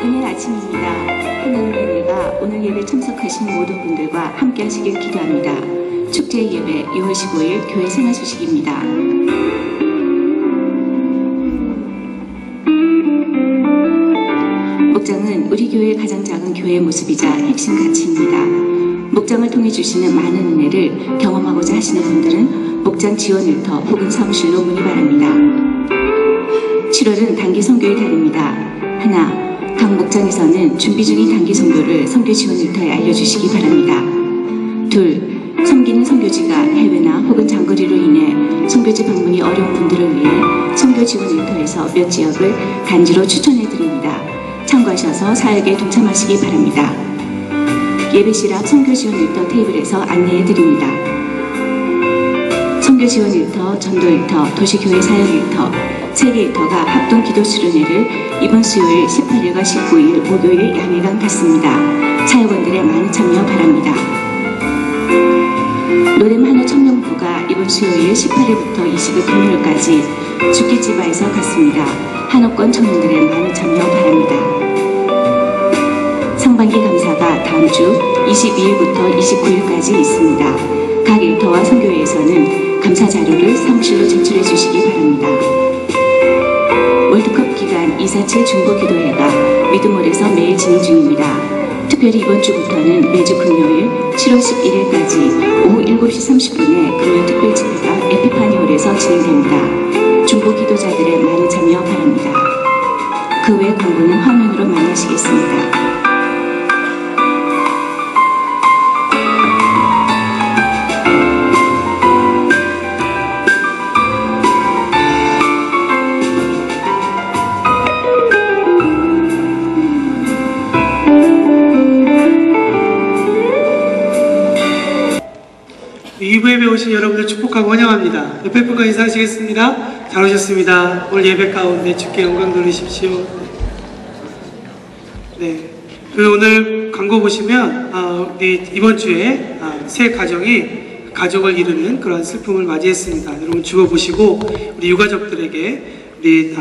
은혜 아침입니다. 하나님의 은혜가 오늘 예배 참석하신 모든 분들과 함께 하시길 기도합니다. 축제 예배 6월 15일 교회 생활 소식입니다. 목장은 우리 교회의 가장 작은 교회의 모습이자 핵심 가치입니다. 목장을 통해 주시는 많은 은혜를 경험하고자 하시는 분들은 목장 지원 일터 혹은 사무실로 문의 바랍니다. 7월은 단기 선교의 달입니다. 하나, 각 목장에서는 준비 중인 단기 선교를 선교 지원 일터에 알려주시기 바랍니다. 둘, 섬기는 선교지가 해외나 혹은 장거리로 인해 선교지 방문이 어려운 분들을 위해 선교 지원 일터에서 몇 지역을 단지로 추천해 드립니다. 참고하셔서 사역에 동참하시기 바랍니다. 예배실 앞 선교 지원 일터 테이블에서 안내해 드립니다. 선교 지원 일터, 전도 일터, 도시교회 사역 일터, 세개 일터가 합동 기도 수련회를 이번 수요일 18일과 19일 목요일 양일간 갖습니다. 사역원들의 많은 참여 바랍니다. 노렘 한우 청년부가 이번 수요일 18일부터 20일 금요일까지 죽기지바에서 갖습니다. 한옥권 청년들의 많은 참여 바랍니다. 상반기 감사가 다음 주 22일부터 29일까지 있습니다. 각 일터와 선교회에서는 감사 자료를 사무실로 제출해 주시기 바랍니다. 월드컵 기간 247 중보기도회가 미드몰에서 매일 진행 중입니다. 특별히 이번 주부터는 매주 금요일 7월 11일까지 오후 7시 30분에 금요 특별 집회가 에피파니홀에서 진행됩니다. 중보기도자들의 많은 참여 바랍니다. 그 외 광고는 화면으로 만나시겠습니다. 예배에 오신 여러분들 축복하고 환영합니다. 옆에 분과 인사하시겠습니다. 잘 오셨습니다. 오늘 예배 가운데 주께 영광 돌리십시오. 네, 오늘 광고 보시면 우리 이번 주에 새 가정이 가족을 이루는 그런 슬픔을 맞이했습니다. 여러분 죽어보시고 우리 유가족들에게 우리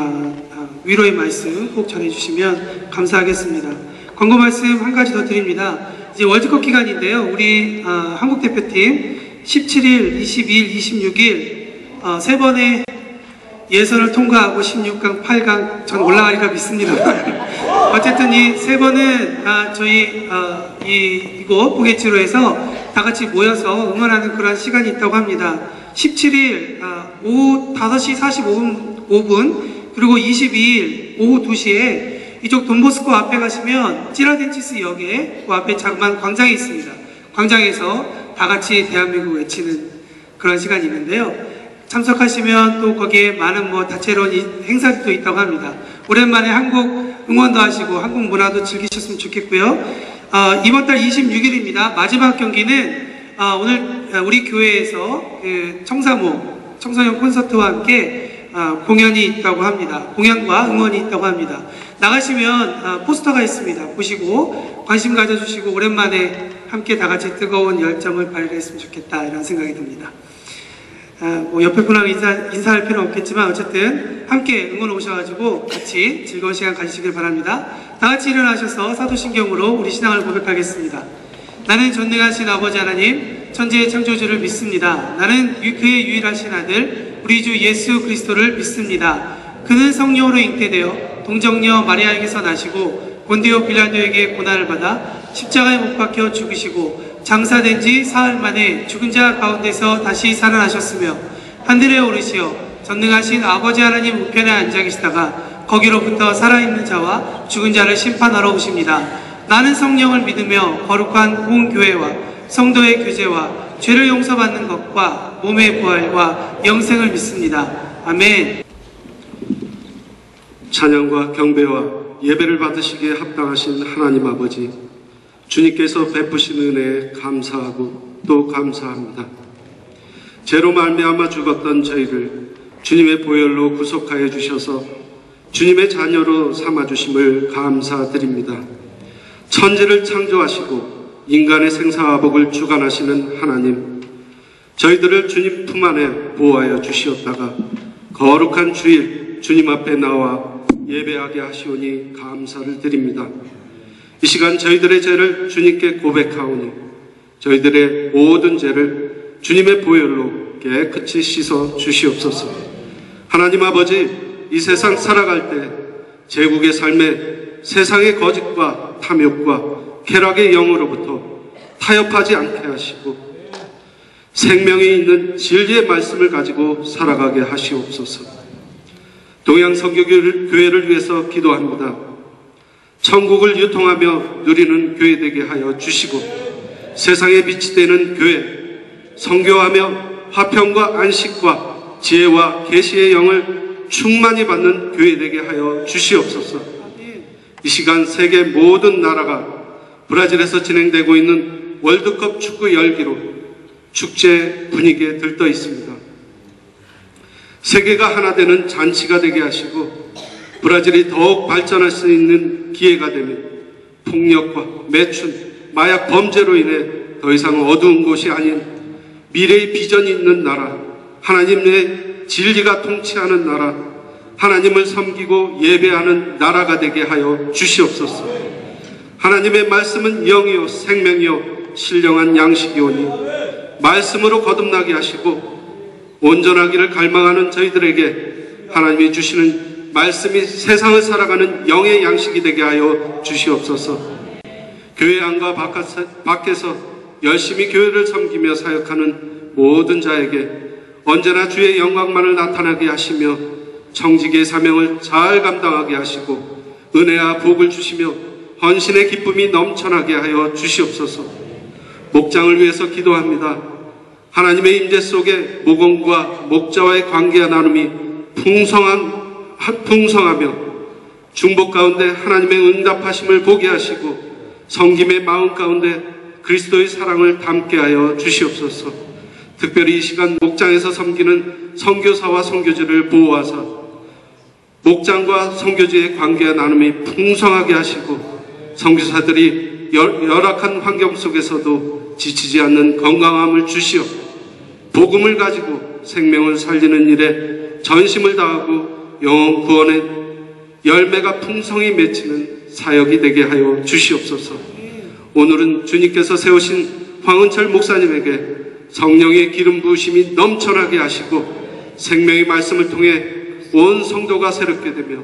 위로의 말씀 꼭 전해주시면 감사하겠습니다. 광고 말씀 한 가지 더 드립니다. 이제 월드컵 기간인데요. 우리 한국 대표팀 17일, 22일, 26일 세 번의 예선을 통과하고 16강, 8강 전 올라가리라 믿습니다. 어쨌든 이 세 번은 저희 이곳 보게치로에서 다 같이 모여서 응원하는 그런 시간이 있다고 합니다. 17일 오후 5시 45분 그리고 22일 오후 2시에 이쪽 돈보스코 앞에 가시면 찌라덴치스 역에 그 앞에 자그마한 광장이 있습니다. 광장에서 다 같이 대한민국 외치는 그런 시간이 있는데요. 참석하시면 또 거기에 많은 다채로운 행사들도 있다고 합니다. 오랜만에 한국 응원도 하시고 한국 문화도 즐기셨으면 좋겠고요. 이번 달 26일입니다. 마지막 경기는 오늘 우리 교회에서 청소년 콘서트와 함께 공연이 있다고 합니다. 공연과 응원이 있다고 합니다. 나가시면 포스터가 있습니다. 보시고 관심 가져주시고 오랜만에 함께 다 같이 뜨거운 열정을 발휘했으면 좋겠다 이런 생각이 듭니다. 옆에 분하고 인사할 필요는 없겠지만 어쨌든 함께 응원 오셔가지고 같이 즐거운 시간 가지시길 바랍니다. 다 같이 일어나셔서 사도신경으로 우리 신앙을 고백하겠습니다. 나는 전능하신 아버지 하나님 천지의 창조주를 믿습니다. 나는 그의 유일하신 아들 우리 주 예수 그리스도를 믿습니다. 그는 성령으로 잉태되어 동정녀 마리아에게서 나시고 본디오 빌라도에게 고난을 받아 십자가에 못 박혀 죽으시고 장사된 지 사흘 만에 죽은 자 가운데서 다시 살아나셨으며 하늘에 오르시어 전능하신 아버지 하나님 우편에 앉아 계시다가 거기로부터 살아있는 자와 죽은 자를 심판하러 오십니다. 나는 성령을 믿으며 거룩한 공교회와 성도의 교제와 죄를 용서받는 것과 몸의 부활과 영생을 믿습니다. 아멘. 찬양과 경배와 예배를 받으시기에 합당하신 하나님 아버지, 주님께서 베푸신 은혜에 감사하고 또 감사합니다. 죄로 말미암아 죽었던 저희를 주님의 보혈로 구속하여 주셔서 주님의 자녀로 삼아주심을 감사드립니다. 천지를 창조하시고 인간의 생사화복을 주관하시는 하나님, 저희들을 주님 품 안에 보호하여 주시었다가 거룩한 주일 주님 앞에 나와 예배하게 하시오니 감사를 드립니다. 이 시간 저희들의 죄를 주님께 고백하오니 저희들의 모든 죄를 주님의 보혈로 깨끗이 씻어 주시옵소서. 하나님 아버지, 이 세상 살아갈 때 제국의 삶에 세상의 거짓과 탐욕과 쾌락의 영으로부터 타협하지 않게 하시고 생명이 있는 진리의 말씀을 가지고 살아가게 하시옵소서. 동양선교교회를 위해서 기도합니다. 천국을 유통하며 누리는 교회 되게 하여 주시고 세상에 빛이 되는 교회, 선교하며 화평과 안식과 지혜와 계시의 영을 충만히 받는 교회 되게 하여 주시옵소서. 이 시간 세계 모든 나라가 브라질에서 진행되고 있는 월드컵 축구 열기로 축제 분위기에 들떠 있습니다. 세계가 하나 되는 잔치가 되게 하시고 브라질이 더욱 발전할 수 있는 기회가 되며 폭력과 매춘, 마약 범죄로 인해 더 이상 어두운 곳이 아닌 미래의 비전이 있는 나라, 하나님의 진리가 통치하는 나라, 하나님을 섬기고 예배하는 나라가 되게 하여 주시옵소서. 하나님의 말씀은 영이요 생명이요 신령한 양식이오니 말씀으로 거듭나게 하시고 온전하기를 갈망하는 저희들에게 하나님이 주시는 말씀이 세상을 살아가는 영의 양식이 되게 하여 주시옵소서. 교회 안과 밖에서 열심히 교회를 섬기며 사역하는 모든 자에게 언제나 주의 영광만을 나타나게 하시며 청지기의 사명을 잘 감당하게 하시고 은혜와 복을 주시며 헌신의 기쁨이 넘쳐나게 하여 주시옵소서. 목장을 위해서 기도합니다. 하나님의 임재 속에 목원과 목자와의 관계와 나눔이 풍성하며 중복 가운데 하나님의 응답하심을 보게 하시고 섬김의 마음 가운데 그리스도의 사랑을 담게 하여 주시옵소서. 특별히 이 시간 목장에서 섬기는 선교사와 선교지를 보호하사 목장과 선교지의 관계와 나눔이 풍성하게 하시고 선교사들이 열악한 환경 속에서도 지치지 않는 건강함을 주시어 복음을 가지고 생명을 살리는 일에 전심을 다하고 영혼 구원의 열매가 풍성히 맺히는 사역이 되게 하여 주시옵소서. 오늘은 주님께서 세우신 황은철 목사님에게 성령의 기름 부으심이 넘쳐나게 하시고 생명의 말씀을 통해 온 성도가 새롭게 되며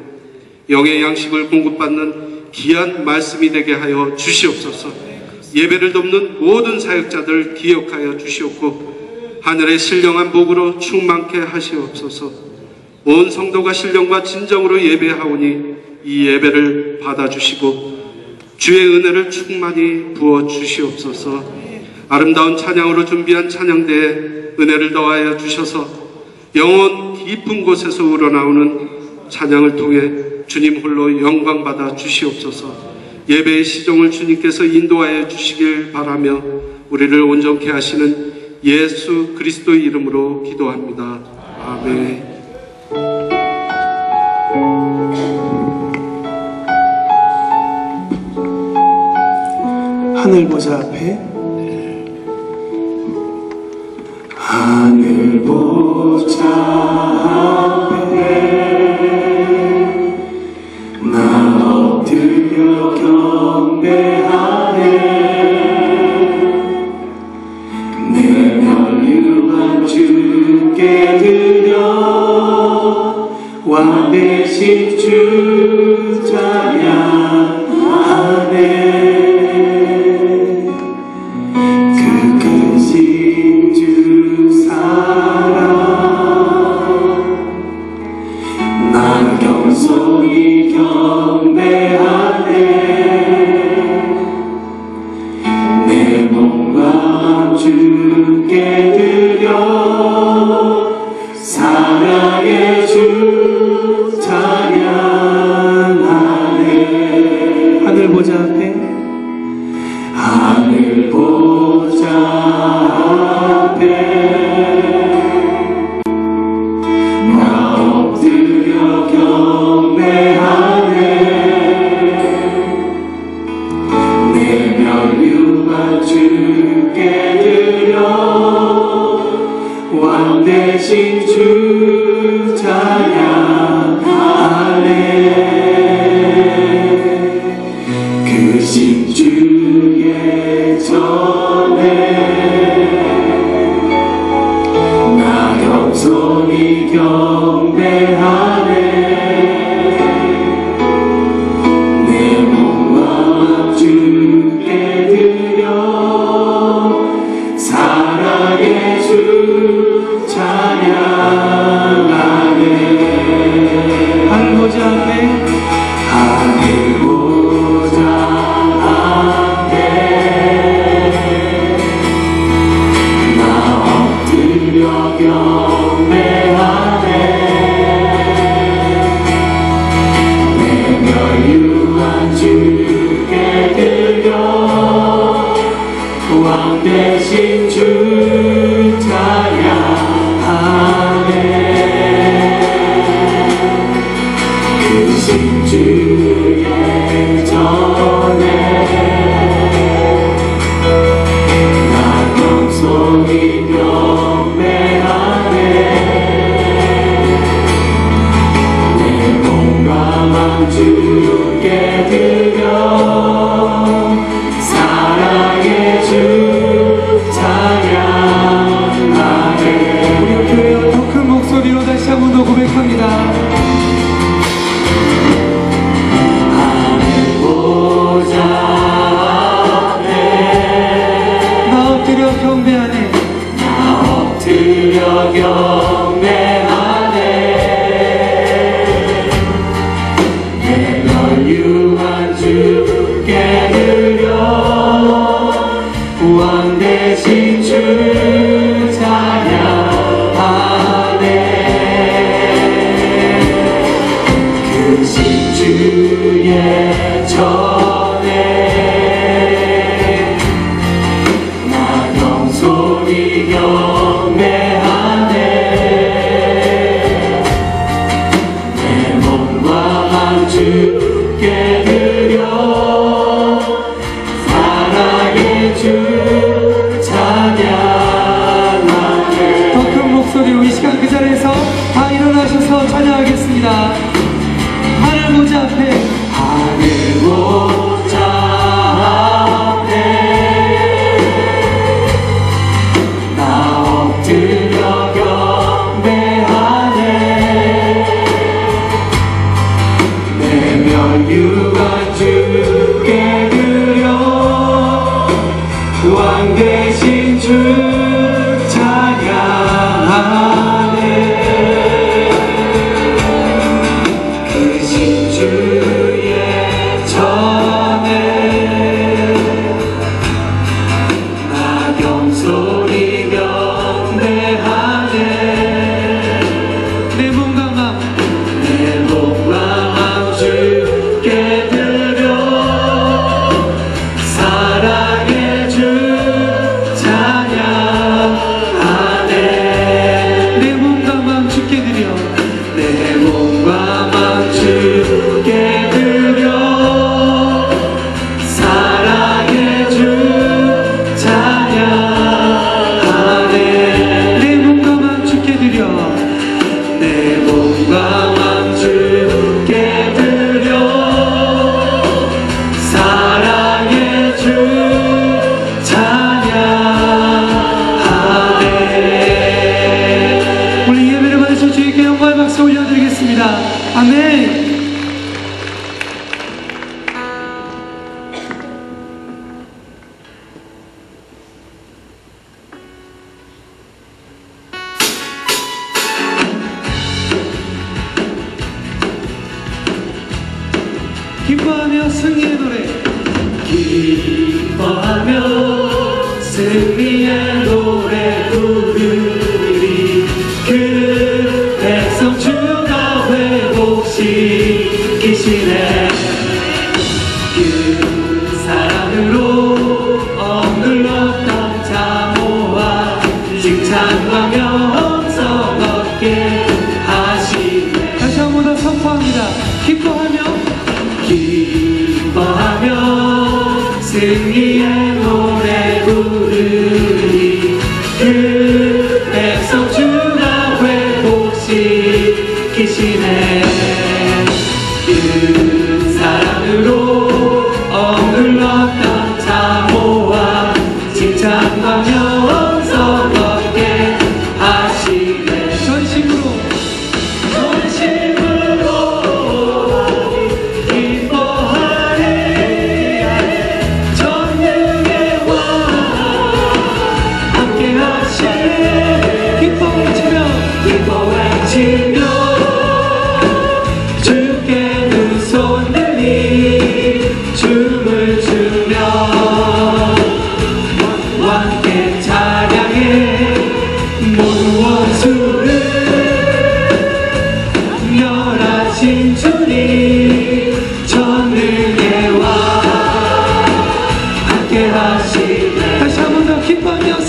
영의 양식을 공급받는 귀한 말씀이 되게 하여 주시옵소서. 예배를 돕는 모든 사역자들 기억하여 주시옵고 하늘의 신령한 복으로 충만케 하시옵소서. 온 성도가 신령과 진정으로 예배하오니 이 예배를 받아주시고 주의 은혜를 충만히 부어 주시옵소서. 아름다운 찬양으로 준비한 찬양대에 은혜를 더하여 주셔서 영혼 깊은 곳에서 우러나오는 찬양을 통해 주님 홀로 영광 받아 주시옵소서. 예배의 시종을 주님께서 인도하여 주시길 바라며 우리를 온전케 하시는 예수 그리스도의 이름으로 기도합니다. 아멘. 하늘 보좌 앞에 하늘 보좌 앞에 나 엎드려 경배하네. 내 멸류관 주께 드려 왕되신 주 찬양하네. 겸손히 경배하네. 내 몸과 주께 드려 사랑의 주 찬양하네. 하늘 보좌 앞에 하늘 보좌 앞에 경배하네. 내 멸류관 주께 드려 왕되신 주 찬양하네. 대신 주 찬양하네. 크신 주의 전에 나 겸손히 경배하네. 내 몸과 맘 주께 드려 사랑의 주 찬양하네. 우리 교회와 더 큰 목소리로 다시 한 번 더 고백합니다. 하늘 보좌 앞에 나 엎드려 경배하네. 나 엎드려 경배하네. 내 멸류관 주께 드려 왕 대신 주 찬양하네. 크신 주의 전에 나 겸손히 경배하네. 내 몸과 맘 주께 드려 사랑의 주 찬양하네. 더 큰 목소리로 이 시간 그 자리에서 다 일어나셔서 찬양하겠습니다. 하늘 보좌 앞에 하늘 보좌 앞에 나 엎드려 경배하네. 내 멸류관 주께 드려 왕 대신 주 찬양하네. 크신 주의 전에 나 겸손히 경배하네. 내 몸과 맘 내 몸과 맘 주께 드려 사랑의 주 찬양하네. 내 몸과 맘 주께 드려 내 몸과 맘 주께 드려 사랑의 주 찬양하네. 내 몸과 맘 주께 드려 내 몸과 맘 주께 드려 사랑의 주 찬양하네. 우리 예배를 받으셔 주님께 영광의 박수 올려드리겠습니다. 아멘. 기뻐하며 승리의 노래 기뻐하며 승리의 노래 부르리. 그 백성 주가 회복시키시네. 그 사랑으로 억눌렀던 자모와 칭찬과 명성 얻게 하시네. 다시 한 번 더 선포합니다. 기뻐하며 승리의 노래 부르리. 그 백성 주가 회복시키시네. 그 사랑으로 억눌렀던 자모와 칭찬과 명성 얻게 하시네. 전심으로 기뻐하리. 전능의 왕 함께 하시네. 기뻐 외치며 기뻐 외치며 주께 두 손 들리 춤을 추며 왕께 찬양해 모든 원수를 멸하신 주님 전능의 왕 함께 하시네. 다시 한 번 더 기뻐하며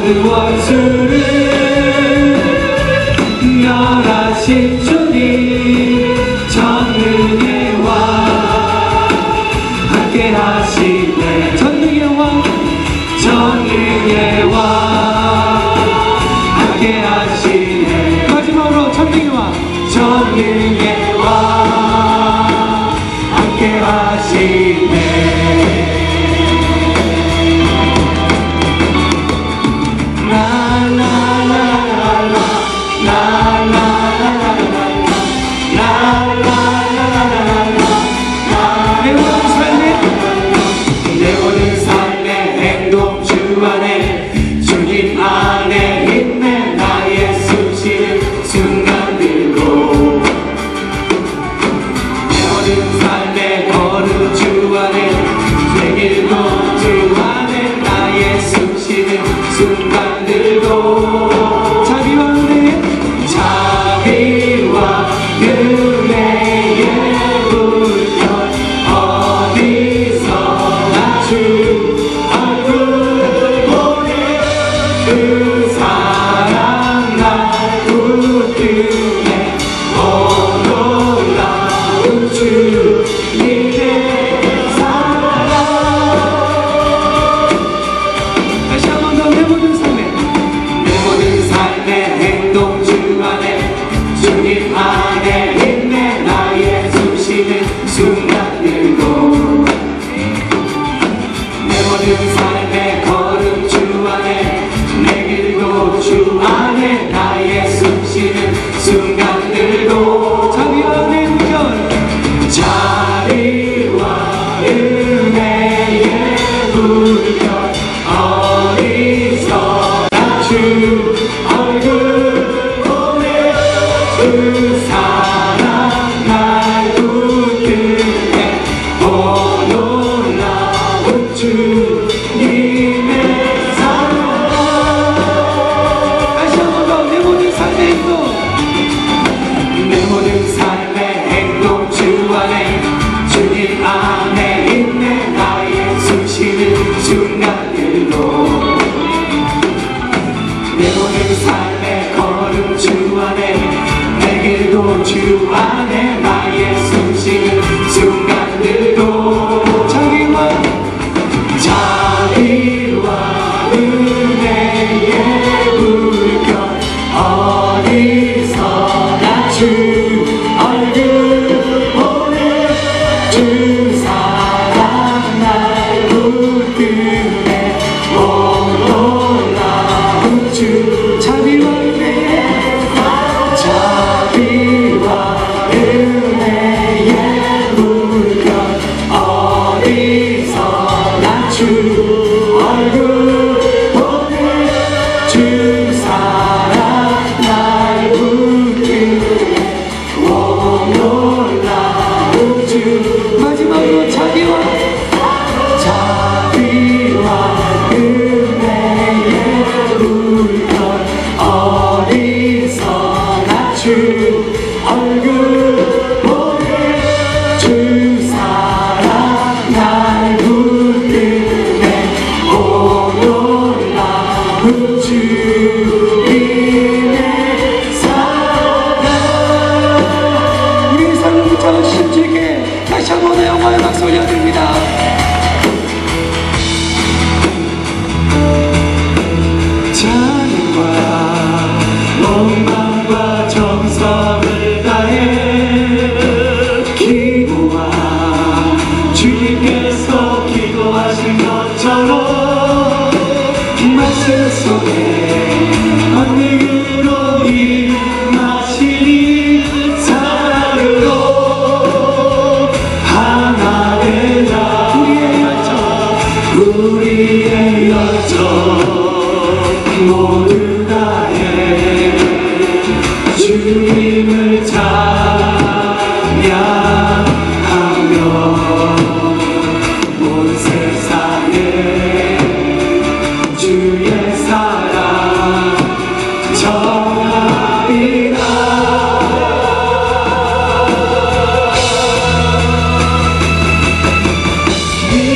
모든 원수를 멸하신 주님 전능의 왕 함께 하시네 전능의 왕 전능의 왕 함께 하시네 마지막으로 전능의 왕 전능의 왕 함께 하시네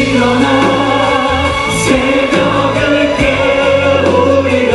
일어나 새벽을 깨우리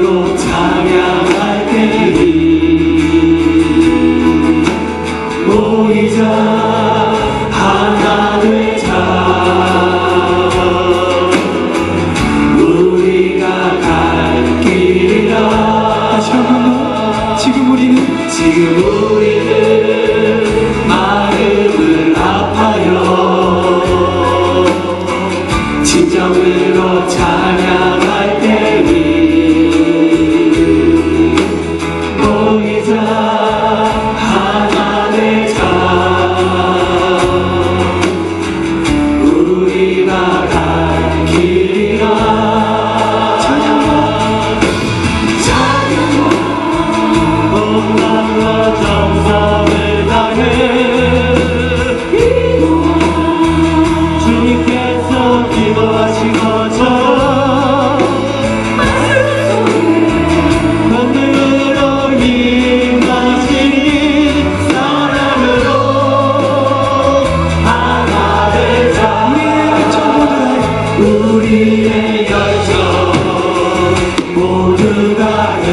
참으로 찬양할 때니 모이자 하나 되자 우리가 갈 길이라. 다시 한번 지금 우리는 마음을 아파요 진정으로 찬양할 때니 모이자 하나 되자 우리가 갈 길이라. 온마음과 정성을 다해 주님께서 기도하신 것처럼 권능으로 임하시니 사랑으로 하나 되자. 우리의 열정 모두 다해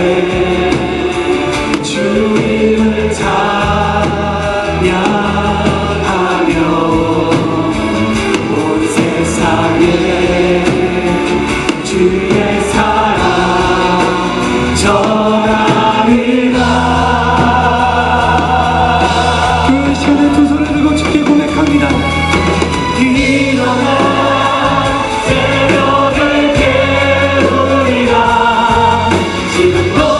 주님을 찬양하며 온 세상에 주의 사랑 전하리라. 그 시간에 두 손을 들고 주께 고백합니다. 일어나 새벽을 깨우리라. 지금도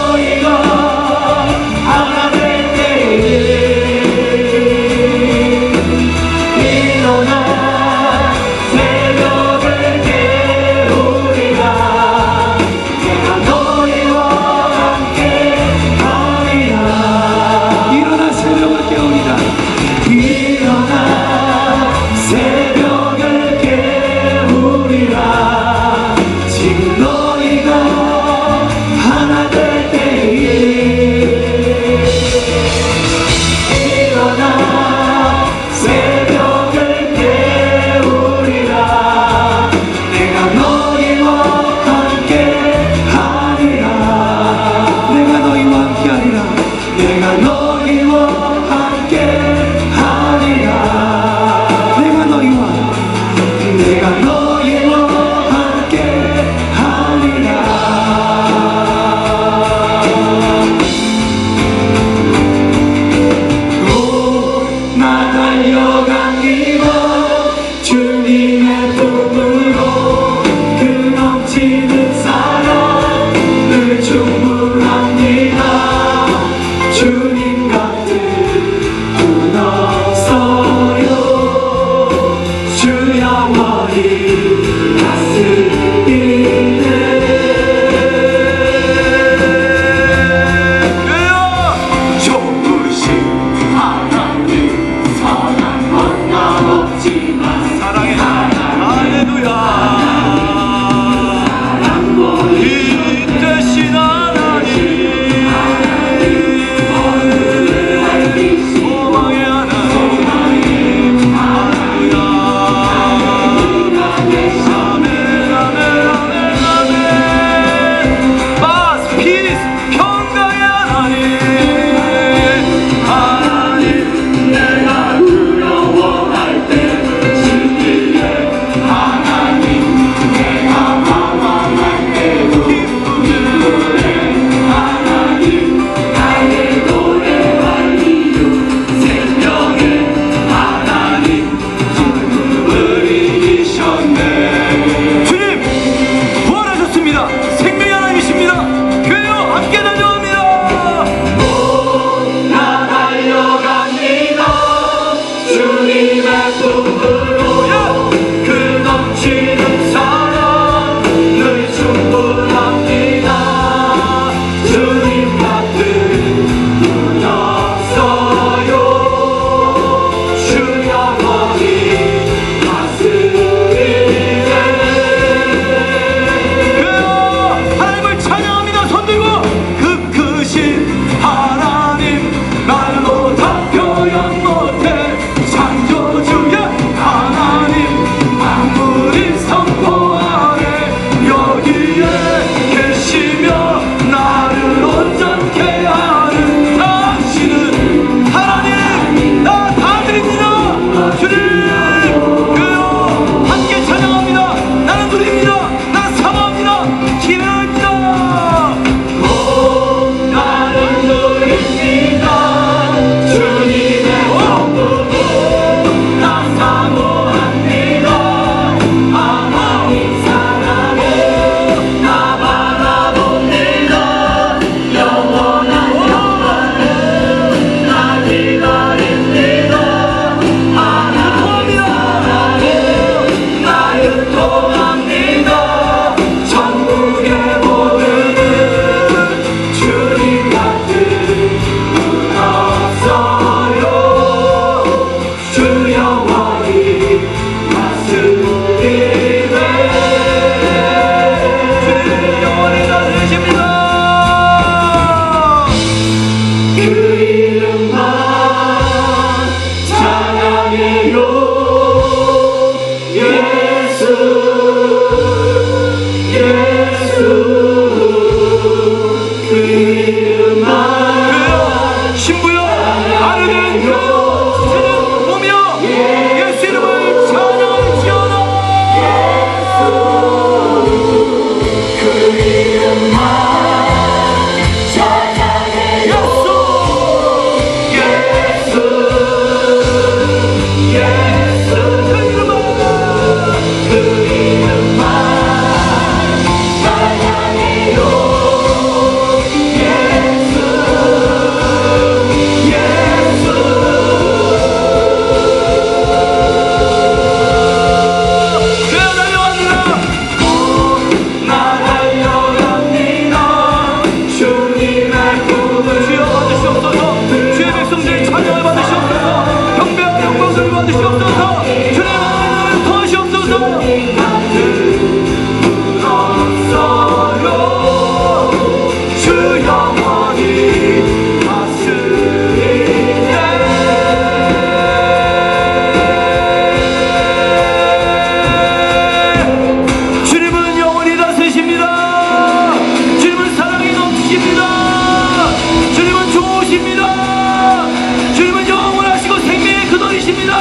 좋으십니다. 주님은 좋으십니다. 주님은 영원하시고 생명의 근원이십니다.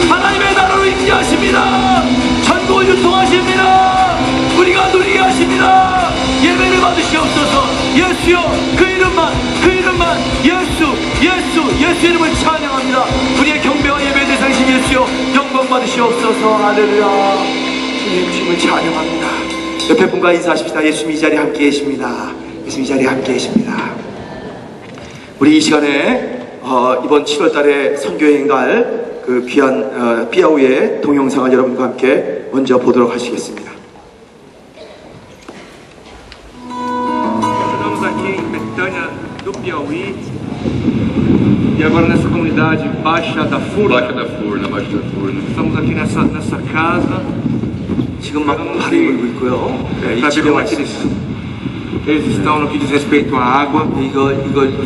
하나님의 나라로 임재하십니다. 천국을 유통하십니다. 우리가 누리게 하십니다. 예배를 받으시옵소서. 예수여, 그 이름만 예수 이름을 찬양합니다. 우리의 경배와 예배 대상이신 예수여, 영광 받으시옵소서. 할렐루야. 주님을 찬양합니다. 옆에 분과 인사하십시다. 예수님 이 자리에 함께 계십니다. 예수님 이 자리에 함께 계십니다. 우리 이 시간에 이번 7월달에 선교여행 갈 그 귀한 삐아우의 동영상을 여러분과 함께 먼저 보도록 하시겠습니다. Estamos aqui em Betânia do Piauí e agora nessa comunidade Baixa da Furna. Estamos aqui nessa casa. 지금 막 발이 물고 있고요. 네, Para ver como é que eles estão no que diz respeito à água. 이거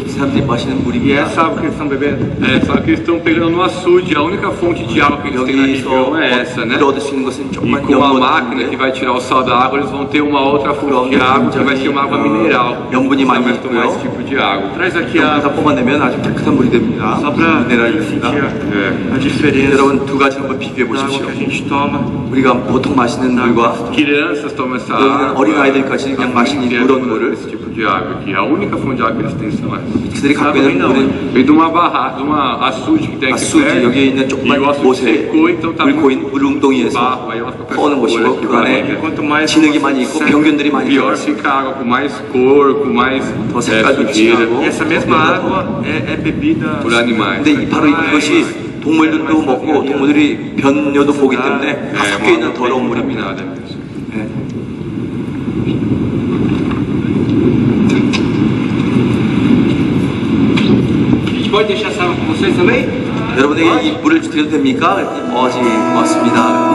사람들이 마시는 E 물입니다. essa água que eles estão bebendo? É, só que eles estão pegando no açude, a única fonte de água que eles têm na região é essa, né? 물 얻을 수 있는 것은 E 조금만 com a máquina que vai tirar o sal da água, eles vão ter uma outra fonte de água que vai ser uma água mineral. 염분이 많이 Vai tomar esse 있고요. tipo de água. Traz aqui 다 a... 뽑아내면 아주 깨끗한 물이 됩니다. Só para 미네랄이 sentir 됩니다. a diferença 여러분 두 가지 한번 비교해 da água 보십시오. que a gente toma. 우리가 보통 마시는 물과 Crianças tomam essa 여기는 água. 어린 아이들까지 그냥 마시는 이 물은 물을 Esse tipo de água aqui. A única fonte de água que eles têm são essas. 그들이 갖고 있는 물은 Veio de uma barraca, de uma açude que tem aqui 아수지 perto. 여기에 있는 E 조그만 o açude 못에 secou, então tá 물고인 물웅덩이에서 barro. Aí elas ficam 퍼오는 것이고 그 안에 진흙이 많이 있고 병균들이 많이 pior 있어요. fica a água com mais cor, com mais 더 색깔도 sujeira 진하고 E essa mesma água é bebida. por animais. 근데 바로 이것이 동물들도 먹고 동물들이 변뇨도 보기 때문에 다 섞여 있는 더러운 물입니다. contaminada mesmo. 네. A gente pode deixar essa água com vocês também? 여러분에게 이 물을 드려도 됩니까? 고맙습니다.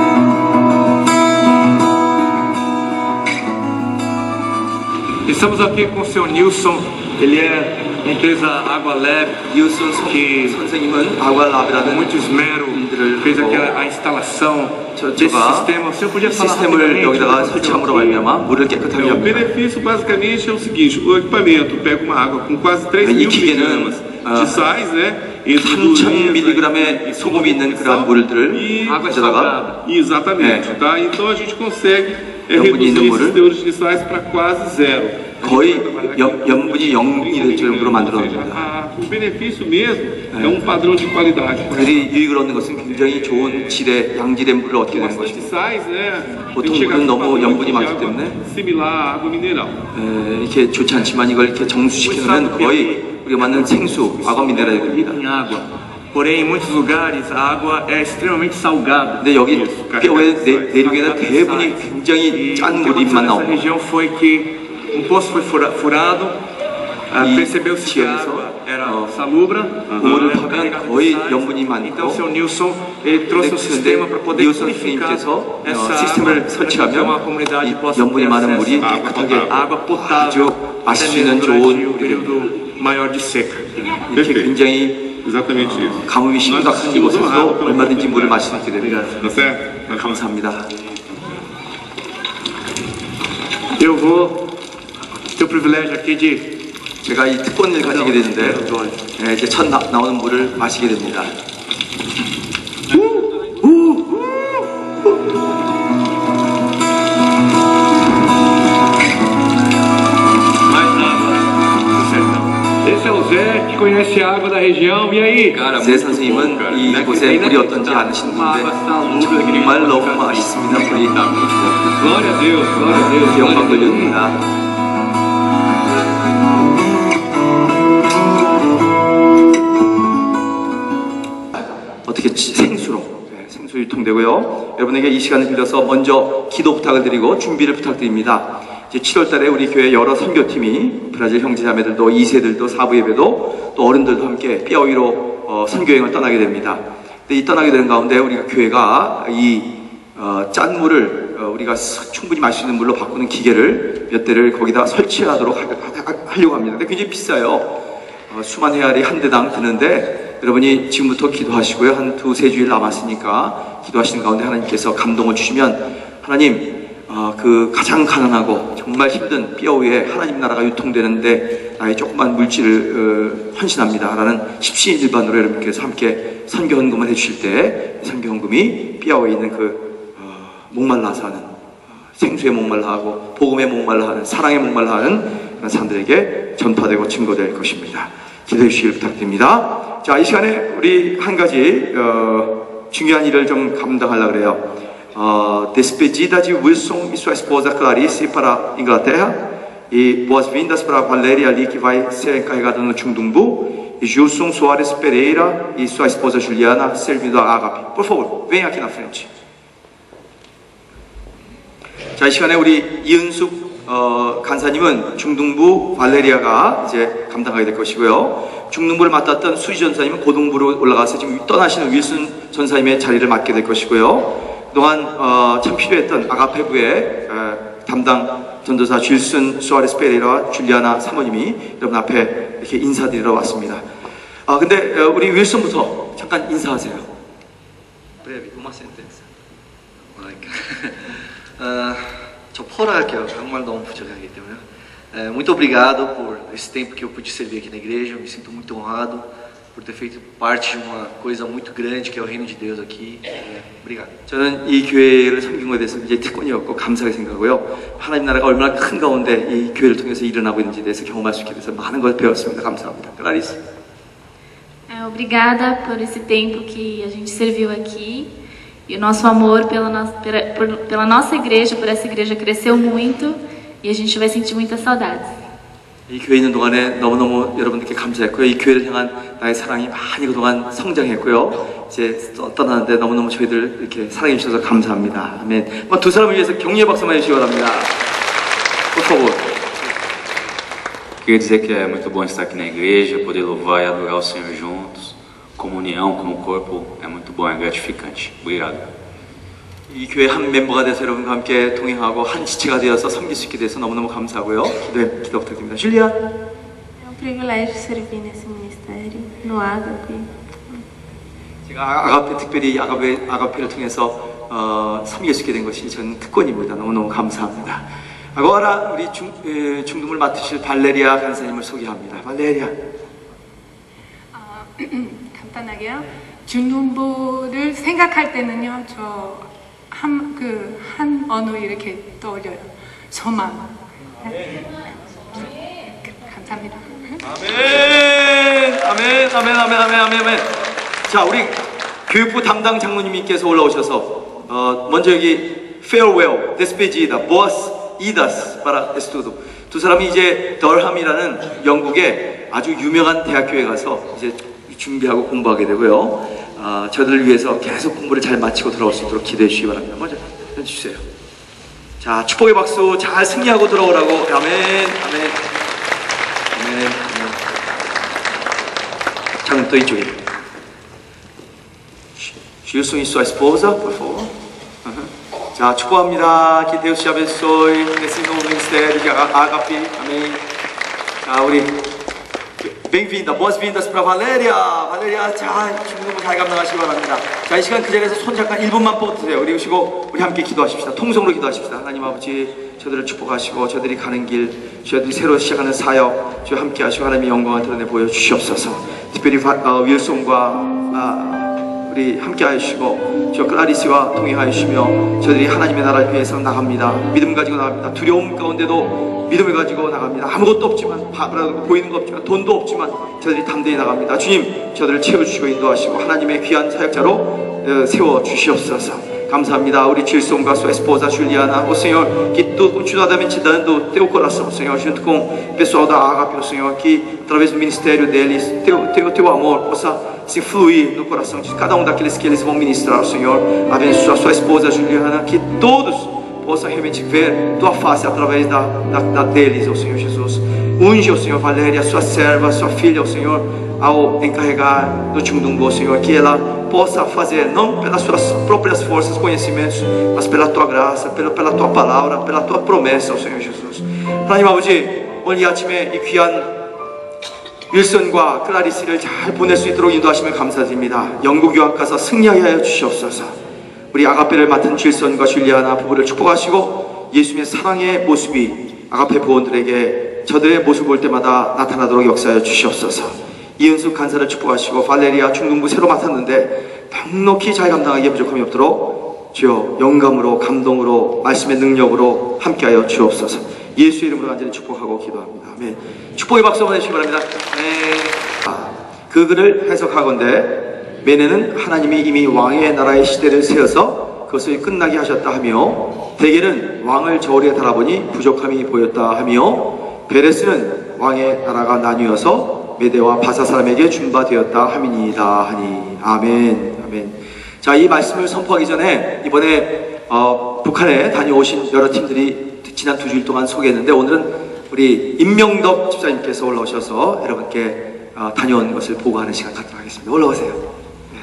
Estamos aqui com o seu Nilson. Ele é da empresa Água Leve, 이웃선 que 선생님은 com 아구알라비라는 muito esmero fez aqui a instalação desse 제가 sistema. O senhor podia falar 시스템을 rapidamente 여기다가 o que 설치함으로 foi? 말미암아 물을 깨끗하게 O 합니다. benefício basicamente é o seguinte: o equipamento pega uma água com quase 3 이 mil 기계는 miligramas de sais, né? 3,000mg의 소금이 있는 그러한 물들을 Água 가져다가 salgada. Exatamente, tá? Então a gente consegue 염분이 있는 reduzir 물을 esses teores de sais para quase zero. 거의 염분이 0이 될 정도로 만들어 놓습니다. O benefício mesmo é um padrão de qualidade. 그들이 유익을 얻는 것은 굉장히 좋은 질의 양질의 물을 얻게 되는 Bastante 것입니다. sais, né? 보통 Tem que chegar 물은 num 너무 padrão 염분이 de 많기 água 때문에 similar à água mineral. 이렇게 좋지 않지만 이걸 이렇게 정수시켜 놓으면 거의 우리가 만든 생수, 악어 미네랄이 됩니다. Em água. Porém, em muitos lugares a água é extremamente salgada. 근데 여기 뼈의 내륙에는 대부분이 굉장히 짠 O que 물이만 aconteceu nessa 나옵니다. região foi que um poço foi furado, E percebeu-se que a 지역에서, água era salubra, 물을 era 파면 carregada 거의 de sais. 염분이 Então o 많고 seu Nilson ele trouxe um sistema para poder 이웃 purificar 선생님께서 essa água, 시스템을 para que 설치하면 uma comunidade 이 possa 염분이 ter 많은 물이 acesso 깨끗하게 à água potável 아주 마실 수 até 있는 mesmo durante 좋은 o 물이 período maior de seca. 이렇게 굉장히 Exatamente isso. 가뭄이 심각한 이곳에서도 얼마든지 물을 마실 수 있게 됩니다. Tá certo? 감사합니다. Eu vou ter o privilégio aqui de 제가 이 특권을 가지게 되는데 이제 첫 나오는 물을 마시게 됩니다. mais água do sertão. Esse é o Zé, que conhece a água da região. E aí? 제 선생님은 이곳에 물이 어떤지 아시는데 정말 너무 맛있습니다. 물이 Glória a Deus, glória a Deus. Glória 영광 a Deus. 돌립니다. 어떻게 생수 유통되고요. 여러분에게 이 시간을 빌려서 먼저 기도 부탁을 드리고 준비를 부탁드립니다. 이제 7월달에 우리 교회 여러 선교팀이 브라질 형제자매들도 2세들도 사부 예배도 또 어른들도 함께 뼈위로 선교여행을 떠나게 됩니다. 근데 이 떠나게 되는 가운데 우리가 교회가 이 짠 물을 우리가 충분히 마실 수 있는 물로 바꾸는 기계를 몇 대를 거기다 설치하도록 하려고 합니다. 근데 굉장히 비싸요. 수만 헤아리 한 대당 드는데 여러분이 지금부터 기도하시고요. 한 2-3주일 남았으니까 기도하시는 가운데 하나님께서 감동을 주시면 하나님 그 가장 가난하고 정말 힘든 뼈 위에 하나님 나라가 유통되는데 나의 조그만 물질을 헌신합니다 라는 십시일반으로 여러분께서 함께 선교헌금을 해주실 때 선교헌금이 뼈 위에 있는 그 목말라서 하는 생수에 목말라하고 복음에 목말라하는 사랑에 목말라하는 그런 사람들에게 전파되고 증거될 것입니다. 기도해 주시길 부탁드립니다. 자, 이 시간에 우리 한 가지 중요한 일을 좀 감당하려고 그래요. Despedida de Wilson e sua esposa Clarice para Inglaterra e boas-vindas para Valéria ali que vai ser encarregada no Chungdungbu e Gilson Soares Pereira e sua esposa Juliana servindo a Agape. Por favor, venha aqui na frente. 자, 이 시간에 우리 이은숙 간사님은 중등부 발레리아가 이제 감당하게 될 것이고요. 중등부를 맡았던 수지 전사님은 고등부로 올라가서 지금 떠나시는 윌슨 전사님의 자리를 맡게 될 것이고요. 그동안 참 필요했던 아가페부의 담당 전도사 질슨 수아레스 페레이라와 줄리아나 사모님이 여러분 앞에 이렇게 인사드리러 왔습니다. 근데 우리 윌슨부터 잠깐 인사하세요. Breve, uma sentença. 저 포라 할게요. 한국말 너무 부족하기 때문에. Muito obrigado por esse tempo que eu pude servir aqui na igreja. Eu me sinto muito honrado por ter feito parte de uma coisa muito grande que é o reino de Deus aqui. Obrigado. 저는 이 교회를 섬긴 것에 대해서 이제 특권이었고 감사하게 생각하고요. 하나님 나라가 얼마나 큰 가운데 이 교회를 통해서 일어나고 있는지에 대해서 경험할 수 있게 돼서 많은 걸 배웠습니다. 감사합니다. Clarice. Obrigada por esse tempo que a gente serviu aqui. E o nosso amor pela nossa igreja, por essa igreja cresceu muito e a gente vai sentir muitas saudades. 이 교회 있는 동안에 너무너무 여러분들께 감사했고요. 이 교회를 향한 나의 사랑이 많이 그동안 성장했고요. 이제 떠나는데 너무너무 저희들 이렇게 사랑해 주셔서 감사합니다. 아멘. 두 사람을 위해서 격려의 박수만 해주시기 바랍니다. Por favor. Queria dizer que é muito bom estar aqui na igreja, poder louvar e adorar o Senhor juntos. Comunhão como corpo é muito bom, é gratificante. Obrigado. 이 교회 한 멤버가 돼서 여러분과 함께 동행하고 한 지체가 되어서 섬길 수 있게 돼서 너무너무 감사하고요. 기도 부탁드립니다. 줄리아. É um privilégio servir nesse ministério, no Agape. 제가 아가페 특별히 아가페를 통해서 섬길 수 있게 된 것이 저는 특권입니다. 너무너무 감사합니다. 아고아라 우리 중등을 맡으실 발레리아 간사님을 소개합니다. 발레리아. 간단하게요. 중등부를 생각할 때는요, 한 언어 이렇게 떠올려요. 소망. 감사합니다. 아멘. 자, 우리 교육부 담당 장로님께서 올라오셔서 먼저 여기 farewell, despedida, boas idas para estudo. 두 사람이 이제 덜함이라는 영국의 아주 유명한 대학교에 가서 이제 준비하고 공부하게 되고요. 저들을 위해서 계속 공부를 잘 마치고 돌아올 수 있도록 기도해 주시기 바랍니다. 먼저 해주세요. 자, 축복의 박수. 잘 승리하고 돌아오라고. 아멘. 장은 또 이쪽에. Gilson e sua esposa, por favor. 자, 축복합니다. Que Deus te abençoe nesse novo ministério de Agape. Amém. 자, 우리 bem-vinda, boas-vindas para Valéria. Valéria, 자, 중등부 잘 감당하시기 바랍니다. 자, 이 시간 그 자리에서 손 잠깐 1분만 뻗으세요. 그리고 우리 함께 기도하십시다. 통성으로 기도하십시다. 하나님 아버지, 저들을 축복하시고 저들이 가는 길, 저들이 새로 시작하는 사역, 저 함께 하시고 하나님의 영광을 드러내 보여주시옵소서. 특별히 윌송과 우리 함께 하시고 저 클라리스와 동행하시며 저들이 하나님의 나라를 위해서 나갑니다. 믿음 가지고 나갑니다. 두려움 가운데도 믿음을 가지고 나갑니다. 아무것도 없지만 보이는 거 없지만 돈도 없지만 저들이 담대히 나갑니다. 주님, 저들을 채워주시고 인도하시고 하나님의 귀한 사역자로 세워주시옵소서. 감사합니다. 우리 Gilson sua esposa Juliana, o Senhor, que tu continuadamente dando teu coração, Senhor, junto com o pessoal da Agape, o Senhor, que através do ministério deles, teu amor possa se fluir no coração de cada daqueles que eles vão ministrar, Senhor. Abençoa a sua esposa Juliana, que todos possam realmente ver tua face através deles, ó Senhor Jesus. Unge, ó Senhor, Valéria, sua serva, sua filha, ó Senhor, ao encarregar do Chungdungbu, ó Senhor, que ela possa fazer, não pelas suas próprias forças, conhecimentos, mas pela tua graça, pela tua palavra, pela tua promessa, ó Senhor Jesus. 하나님 아버지, 오늘 이 아침에 이 귀한 윌슨과 클라리스를 잘 보낼 수 있도록 인도하시면 감사드립니다. 영국 유학 가서 승리하여 주시옵소서. 우리 아가페를 맡은 Gilson과 줄리아나 부부를 축복하시고 예수님의 사랑의 모습이 아가페 부원들에게 저들의 모습을 볼 때마다 나타나도록 역사하여 주시옵소서. 이은숙 간사를 축복하시고 발레리아 중등부 새로 맡았는데 넉넉히 잘 감당하기에 부족함이 없도록 주여 영감으로 감동으로 말씀의 능력으로 함께하여 주옵소서. 예수의 이름으로 간절히 축복하고 기도합니다. 아멘. 축복의 박수 한번 해주시기 바랍니다. 그 글을 해석하건대 매네는 하나님이 이미 왕의 나라의 시대를 세워서 그것을 끝나게 하셨다 하며, 대개는 왕을 저울에 달아보니 부족함이 보였다 하며, 베레스는 왕의 나라가 나뉘어서 메대와 바사 사람에게 준바되었다 함이니이다 하니. 아멘. 아멘. 자, 이 말씀을 선포하기 전에 이번에 북한에 다녀오신 여러 팀들이 지난 2주일 동안 소개했는데, 오늘은 우리 임명덕 집사님께서 올라오셔서 여러분께 다녀온 것을 보고하는 시간 갖도록 하겠습니다. 올라오세요. 네.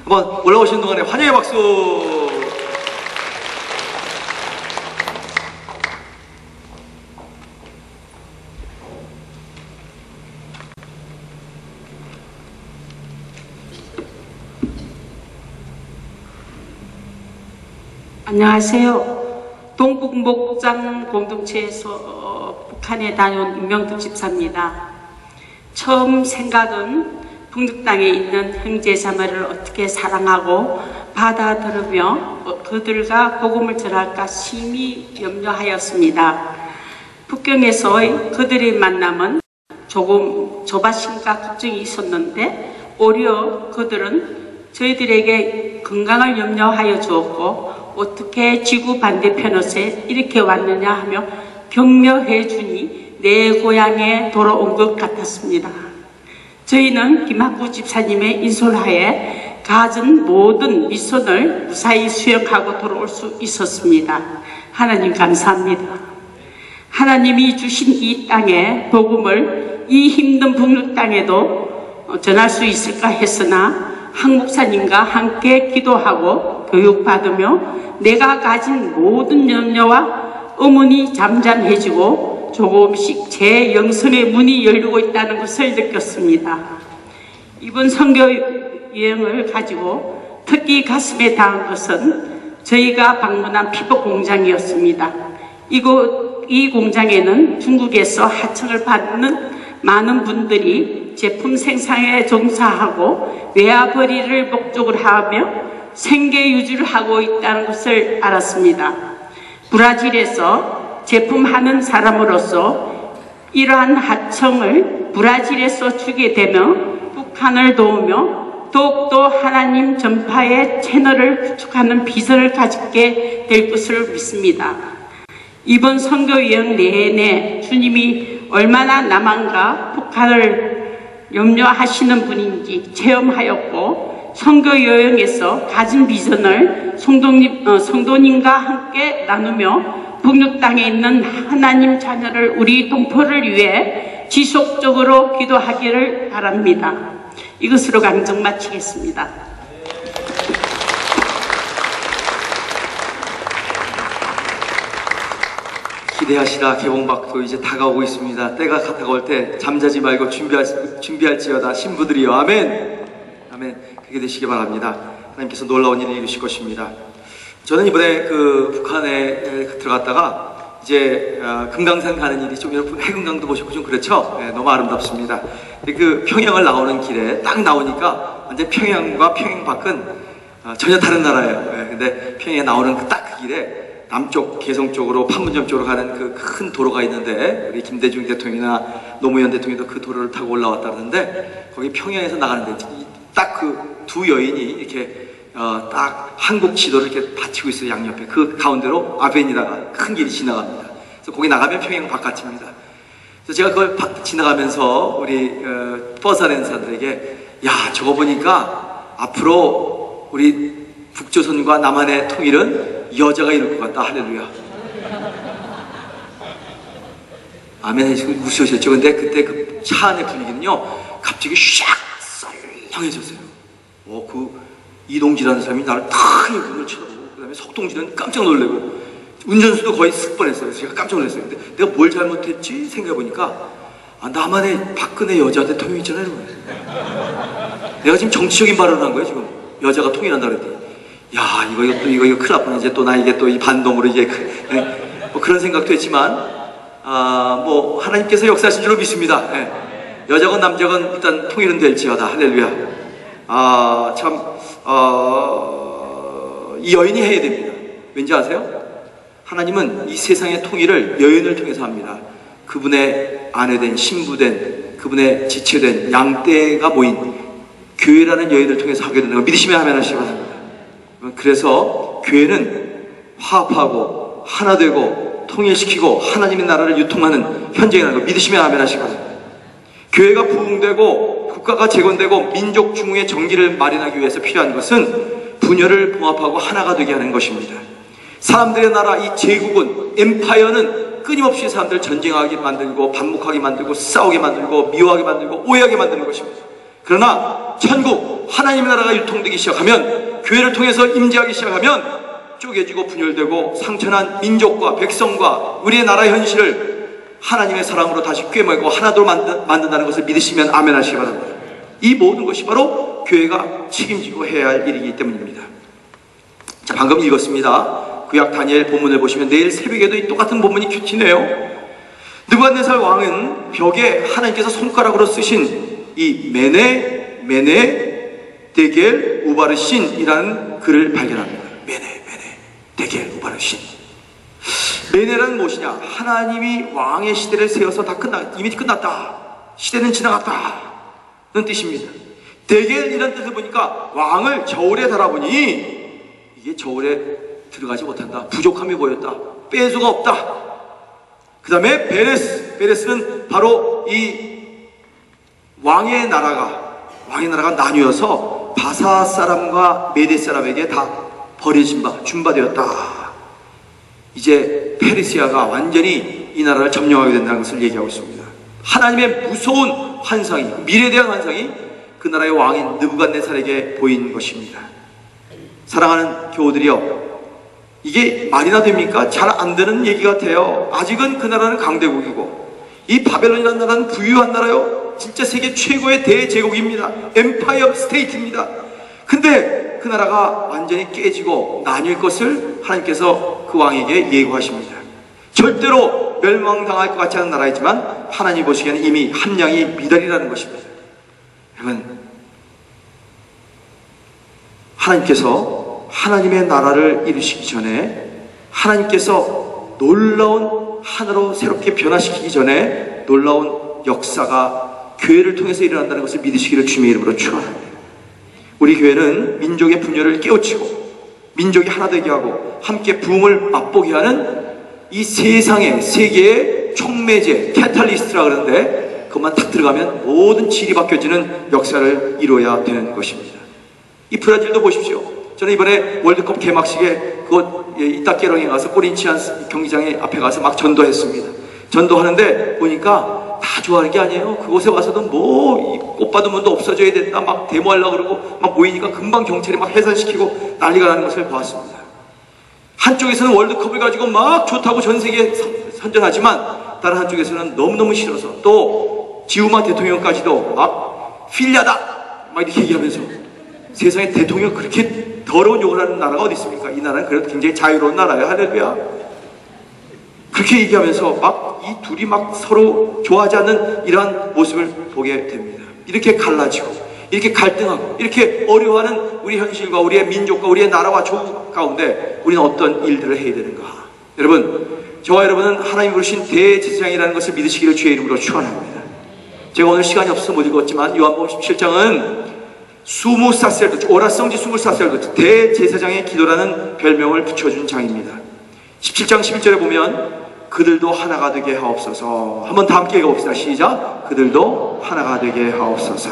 한번 올라오시는 동안에 환영의 박수. 안녕하세요. 동북목장 공동체에서 북한에 다녀온 임명덕 집사입니다. 처음 생각은 북녘 땅에 있는 형제자매를 어떻게 사랑하고 받아들이며 그들과 복음을 전할까 심히 염려하였습니다. 북경에서의 그들의 만남은 조금 조바심과 걱정이 있었는데, 오히려 그들은 저희들에게 건강을 염려하여 주었고, 어떻게 지구 반대편에서 이렇게 왔느냐 하며 격려해 주니 내 고향에 돌아온 것 같았습니다. 저희는 김학구 집사님의 인솔하에 가진 모든 미션을 무사히 수행하고 돌아올 수 있었습니다. 하나님 감사합니다. 하나님이 주신 이 땅에 복음을 이 힘든 북녘 땅에도 전할 수 있을까 했으나 한 목사님과 함께 기도하고 교육받으며 내가 가진 모든 염려와 의문이 잠잠해지고 조금씩 제 영성의 문이 열리고 있다는 것을 느꼈습니다. 이번 선교 여행을 가지고 특히 가슴에 닿은 것은 저희가 방문한 피복 공장이었습니다. 이 공장에는 중국에서 하청을 받는 많은 분들이 제품 생산에 종사하고 외화벌이를 목적으로 하며 생계 유지를 하고 있다는 것을 알았습니다. 브라질에서 제품하는 사람으로서 이러한 하청을 브라질에서 주게 되면 북한을 도우며 더욱더 하나님 전파의 채널을 구축하는 비전을 가지게 될 것을 믿습니다. 이번 선교 여행 내내 주님이 얼마나 남한과 북한을 염려하시는 분인지 체험하였고, 선교 여행에서 가진 비전을 성도님과 함께 나누며 북녘 땅에 있는 하나님 자녀를, 우리 동포를 위해 지속적으로 기도하기를 바랍니다. 이것으로 강정 마치겠습니다. 기대하시라. 개봉박도 이제 다가오고 있습니다. 때가 다가올 때 잠자지 말고 준비할지어다 신부들이여. 아멘. 아멘. 그렇게 되시기 바랍니다. 하나님께서 놀라운 일을 이루실 것입니다. 저는 이번에 북한에 들어갔다가 이제 금강산 가는 일이 좀, 여러분 해금강도 보셨고 좀 그렇죠? 네, 너무 아름답습니다. 근데 평양을 나오는 길에 딱 나오니까 완전 평양과 평양 밖은 전혀 다른 나라예요. 네, 근데 평양에 나오는 딱 그 길에 남쪽 개성 쪽으로 판문점 쪽으로 가는 그 큰 도로가 있는데, 우리 김대중 대통령이나 노무현 대통령도 그 도로를 타고 올라왔다는데, 거기 평양에서 나가는데 딱 그 두 여인이 이렇게 딱 한국 지도를 이렇게 받치고 있어요. 양옆에 그 가운데로 아베니다가 큰 길이 지나갑니다. 그래서 거기 나가면 평양 바깥입니다. 그래서 제가 그걸 지나가면서 우리 버스 안에 있는 사람들에게, 야, 저거 보니까 앞으로 우리 북조선과 남한의 통일은 여자가 이룰 것 같다. 할렐루야. 아멘 해주시고 웃으셨죠. 근데 그때 그 차 안의 분위기는요, 갑자기 샥 썰렁해졌어요. 그 이동지라는 사람이 나를 탁 눈을 쳐다보고, 그 다음에 석동지는 깜짝 놀래고, 운전수도 거의 슥 뻔했어요. 제가 깜짝 놀랐어요. 근데 내가 뭘 잘못했지 생각해보니까, 남한의 박근혜 여자 대통령 있잖아요. 내가 지금 정치적인 발언을 한 거예요. 지금 여자가 통일한다 그랬더니, 야, 이거 큰일 났구나. 이제 또 나 이게 또 이 반동으로 이제 뭐 그런 생각도 했지만 뭐 하나님께서 역사하신 줄로 믿습니다. 예. 여자건 남자건 일단 통일은 될지어다. 할렐루야. 이 여인이 해야 됩니다. 왠지 아세요? 하나님은 이 세상의 통일을 여인을 통해서 합니다. 그분의 아내된, 신부된, 그분의 지체된 양떼가 모인 교회라는 여인을 통해서 하게 되는 거 믿으시면 하면 하시기 바랍니다. 그래서 교회는 화합하고 하나 되고 통일시키고 하나님의 나라를 유통하는 현장이라는 거 믿으시면 하면 하시기 바랍니다. 교회가 부흥되고 국가가 재건되고 민족 중흥의 정기를 마련하기 위해서 필요한 것은 분열을 봉합하고 하나가 되게 하는 것입니다. 사람들의 나라, 이 제국은, 엠파이어는 끊임없이 사람들을 전쟁하게 만들고 반목하게 만들고 싸우게 만들고 미워하게 만들고 오해하게 만드는 것입니다. 그러나 천국, 하나님의 나라가 유통되기 시작하면, 교회를 통해서 임재하기 시작하면 쪼개지고 분열되고 상처난 민족과 백성과 우리의 나라 현실을 하나님의 사랑으로 다시 꿰매고 하나로 만든다는 것을 믿으시면 아멘 하시기 바랍니다. 이 모든 것이 바로 교회가 책임지고 해야 할 일이기 때문입니다. 자, 방금 읽었습니다. 구약 다니엘 본문을 보시면 내일 새벽에도 이 똑같은 본문이 큐티네요. 느부갓네살 왕은 벽에 하나님께서 손가락으로 쓰신 이 메네 데겔 우바르신이라는 글을 발견합니다. 메네 데겔 우바르신. 메네라는 무엇이냐? 하나님이 왕의 시대를 세워서 이미 끝났다. 시대는 지나갔다. 는 뜻입니다. 데겔이라는 뜻을 보니까 왕을 저울에 달아보니 이게 저울에 들어가지 못한다. 부족함이 보였다. 빼수가 없다. 그 다음에 베레스는 바로 이 왕의 나라가 나뉘어서 바사 사람과 메대 사람에게 다 버려진 바, 준바되었다. 이제 페르시아가 완전히 이 나라를 점령하게 된다는 것을 얘기하고 있습니다. 하나님의 무서운 환상이, 미래에 대한 환상이 그 나라의 왕인 느부갓네살에게 보인 것입니다. 사랑하는 교우들이여, 이게 말이나 됩니까? 잘 안 되는 얘기 같아요. 아직은 그 나라는 강대국이고 이 바벨론이라는 나라는 부유한 나라요. 진짜 세계 최고의 대제국입니다. 엠파이어 스테이트입니다. 근데 그 나라가 완전히 깨지고 나뉠 것을 하나님께서 그 왕에게 예고하십니다. 절대로 멸망당할 것 같지 않은 나라이지만 하나님 보시기에는 이미 함량이 미달이라는 것입니다. 여러분, 하나님께서 하나님의 나라를 이루시기 전에, 하나님께서 놀라운 하나로 새롭게 변화시키기 전에 놀라운 역사가 교회를 통해서 일어난다는 것을 믿으시기를 주님의 이름으로 축원합니다. 우리 교회는 민족의 분열을 깨우치고 민족이 하나 되게 하고 함께 부흥을 맛보게 하는 이 세상의 세계의 촉매제, 캐탈리스트라 그러는데 그것만 탁 들어가면 모든 질이 바뀌어지는 역사를 이루어야 되는 것입니다. 이 브라질도 보십시오. 저는 이번에 월드컵 개막식에 이따깨롱에 가서 코린치안스 경기장에 앞에 가서 막 전도했습니다. 전도하는데 보니까 다 좋아하는 게 아니에요. 그곳에 와서도 이 꽃받은 문도 없어져야 된다 막 데모하려고 그러고 막 모이니까 금방 경찰이 막 해산시키고 난리가 나는 것을 보았습니다. 한쪽에서는 월드컵을 가지고 막 좋다고 전 세계에 선전하지만 다른 한쪽에서는 너무너무 싫어서 또 지우마 대통령까지도 막 필야다 막 이렇게 얘기하면서 세상에 대통령 그렇게 더러운 욕을 하는 나라가 어디 있습니까? 이 나라는 그래도 굉장히 자유로운 나라예요. 할렐루야. 그렇게 얘기하면서 막 이 둘이 막 서로 좋아하지 않는 이러한 모습을 보게 됩니다. 이렇게 갈라지고 이렇게 갈등하고 이렇게 어려워하는 우리 현실과 우리의 민족과 우리의 나라와 조국 가운데 우리는 어떤 일들을 해야 되는가? 여러분, 저와 여러분은 하나님 부르신 대제사장이라는 것을 믿으시기를 주의 이름으로 축원합니다. 제가 오늘 시간이 없어서 못 읽었지만 요한복음 17장은 수무사셀도, 오라성지 수무사셀도 대제사장의 기도라는 별명을 붙여준 장입니다. 17장 11절에 보면 그들도 하나가 되게 하옵소서. 한번 다 함께 읽어봅시다. 시작. 그들도 하나가 되게 하옵소서.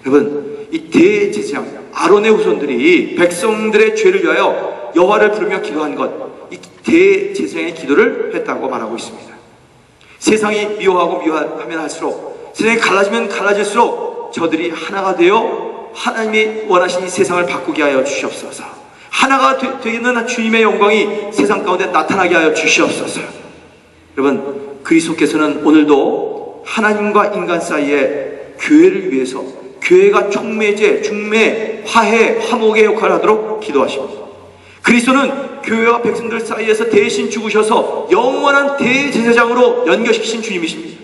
여러분, 이 대제사장 아론의 후손들이 백성들의 죄를 위하여 여호와를 부르며 기도한 것, 이 대제사장의 기도를 했다고 말하고 있습니다. 세상이 미워하고 미워하면 할수록, 세상이 갈라지면 갈라질수록 저들이 하나가 되어 하나님이 원하신 이 세상을 바꾸게 하여 주시옵소서. 하나가 되는 주님의 영광이 세상 가운데 나타나게 하여 주시옵소서. 여러분, 그리스도께서는 오늘도 하나님과 인간 사이에 교회를 위해서 교회가 촉매제, 중매, 화해, 화목의 역할을 하도록 기도하십니다. 그리스도는 교회와 백성들 사이에서 대신 죽으셔서 영원한 대제사장으로 연결시키신 주님이십니다.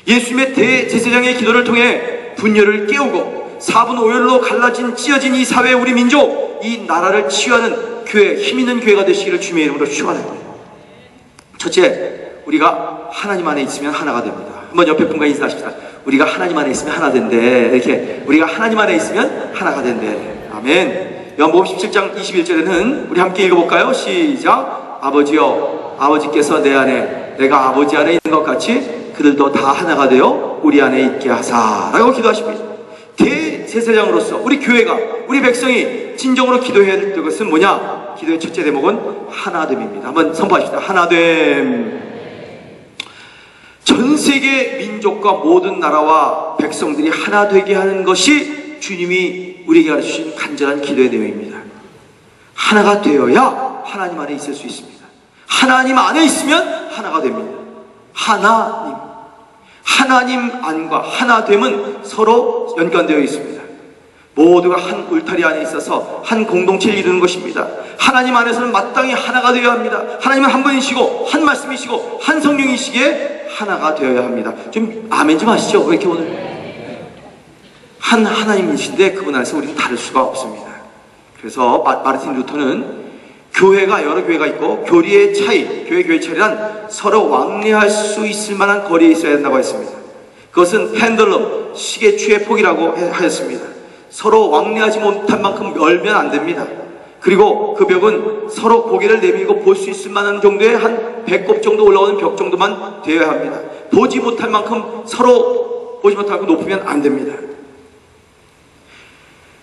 예수님의 대제사장의 기도를 통해 분열을 깨우고 4분 5열로 갈라진 찢어진 이 사회, 우리 민족, 이 나라를 치유하는 교회, 힘있는 교회가 되시기를 주님의 이름으로 축원합니다. 첫째, 우리가 하나님 안에 있으면 하나가 됩니다. 한번 옆에 분과 인사하십시다. 우리가 하나님 안에 있으면 하나 된대. 이렇게 우리가 하나님 안에 있으면 하나가 된대. 아멘. 요한복음 17장 21절에는 우리 함께 읽어볼까요? 시작. 아버지여, 아버지께서 내 안에, 내가 아버지 안에 있는 것 같이 그들도 다 하나가 되어 우리 안에 있게 하사 라고 기도하십니다. 대제사장으로서 우리 교회가, 우리 백성이 진정으로 기도해야 될 것은 뭐냐? 기도의 첫째 대목은 하나됨입니다. 한번 선포하십시다. 하나됨. 전 세계 민족과 모든 나라와 백성들이 하나 되게 하는 것이 주님이 우리에게 가르치신 간절한 기도의 내용입니다. 하나가 되어야 하나님 안에 있을 수 있습니다. 하나님 안에 있으면 하나가 됩니다. 하나님 안과 하나됨은 서로 연관되어 있습니다. 모두가 한 울타리 안에 있어서 한 공동체를 이루는 것입니다. 하나님 안에서는 마땅히 하나가 되어야 합니다. 하나님은 한 분이시고 한 말씀이시고 한 성령이시기에 하나가 되어야 합니다. 좀 아멘 좀 하시죠. 왜 이렇게 오늘 한 하나님이신데 그분 안에서 우리는 다를 수가 없습니다. 그래서 마르틴 루터는 교회가 여러 교회가 있고 교리의 차이, 교회의 차이란 서로 왕래할 수 있을 만한 거리에 있어야 된다고 했습니다. 그것은 펜들럼, 시계추의 폭이라고 하였습니다. 서로 왕래하지 못할 만큼 열면 안 됩니다. 그리고 그 벽은 서로 고개를 내밀고 볼 수 있을 만한 정도의 한 배꼽 정도 올라오는 벽 정도만 되어야 합니다. 보지 못할 만큼, 서로 보지 못할 만큼 높으면 안 됩니다.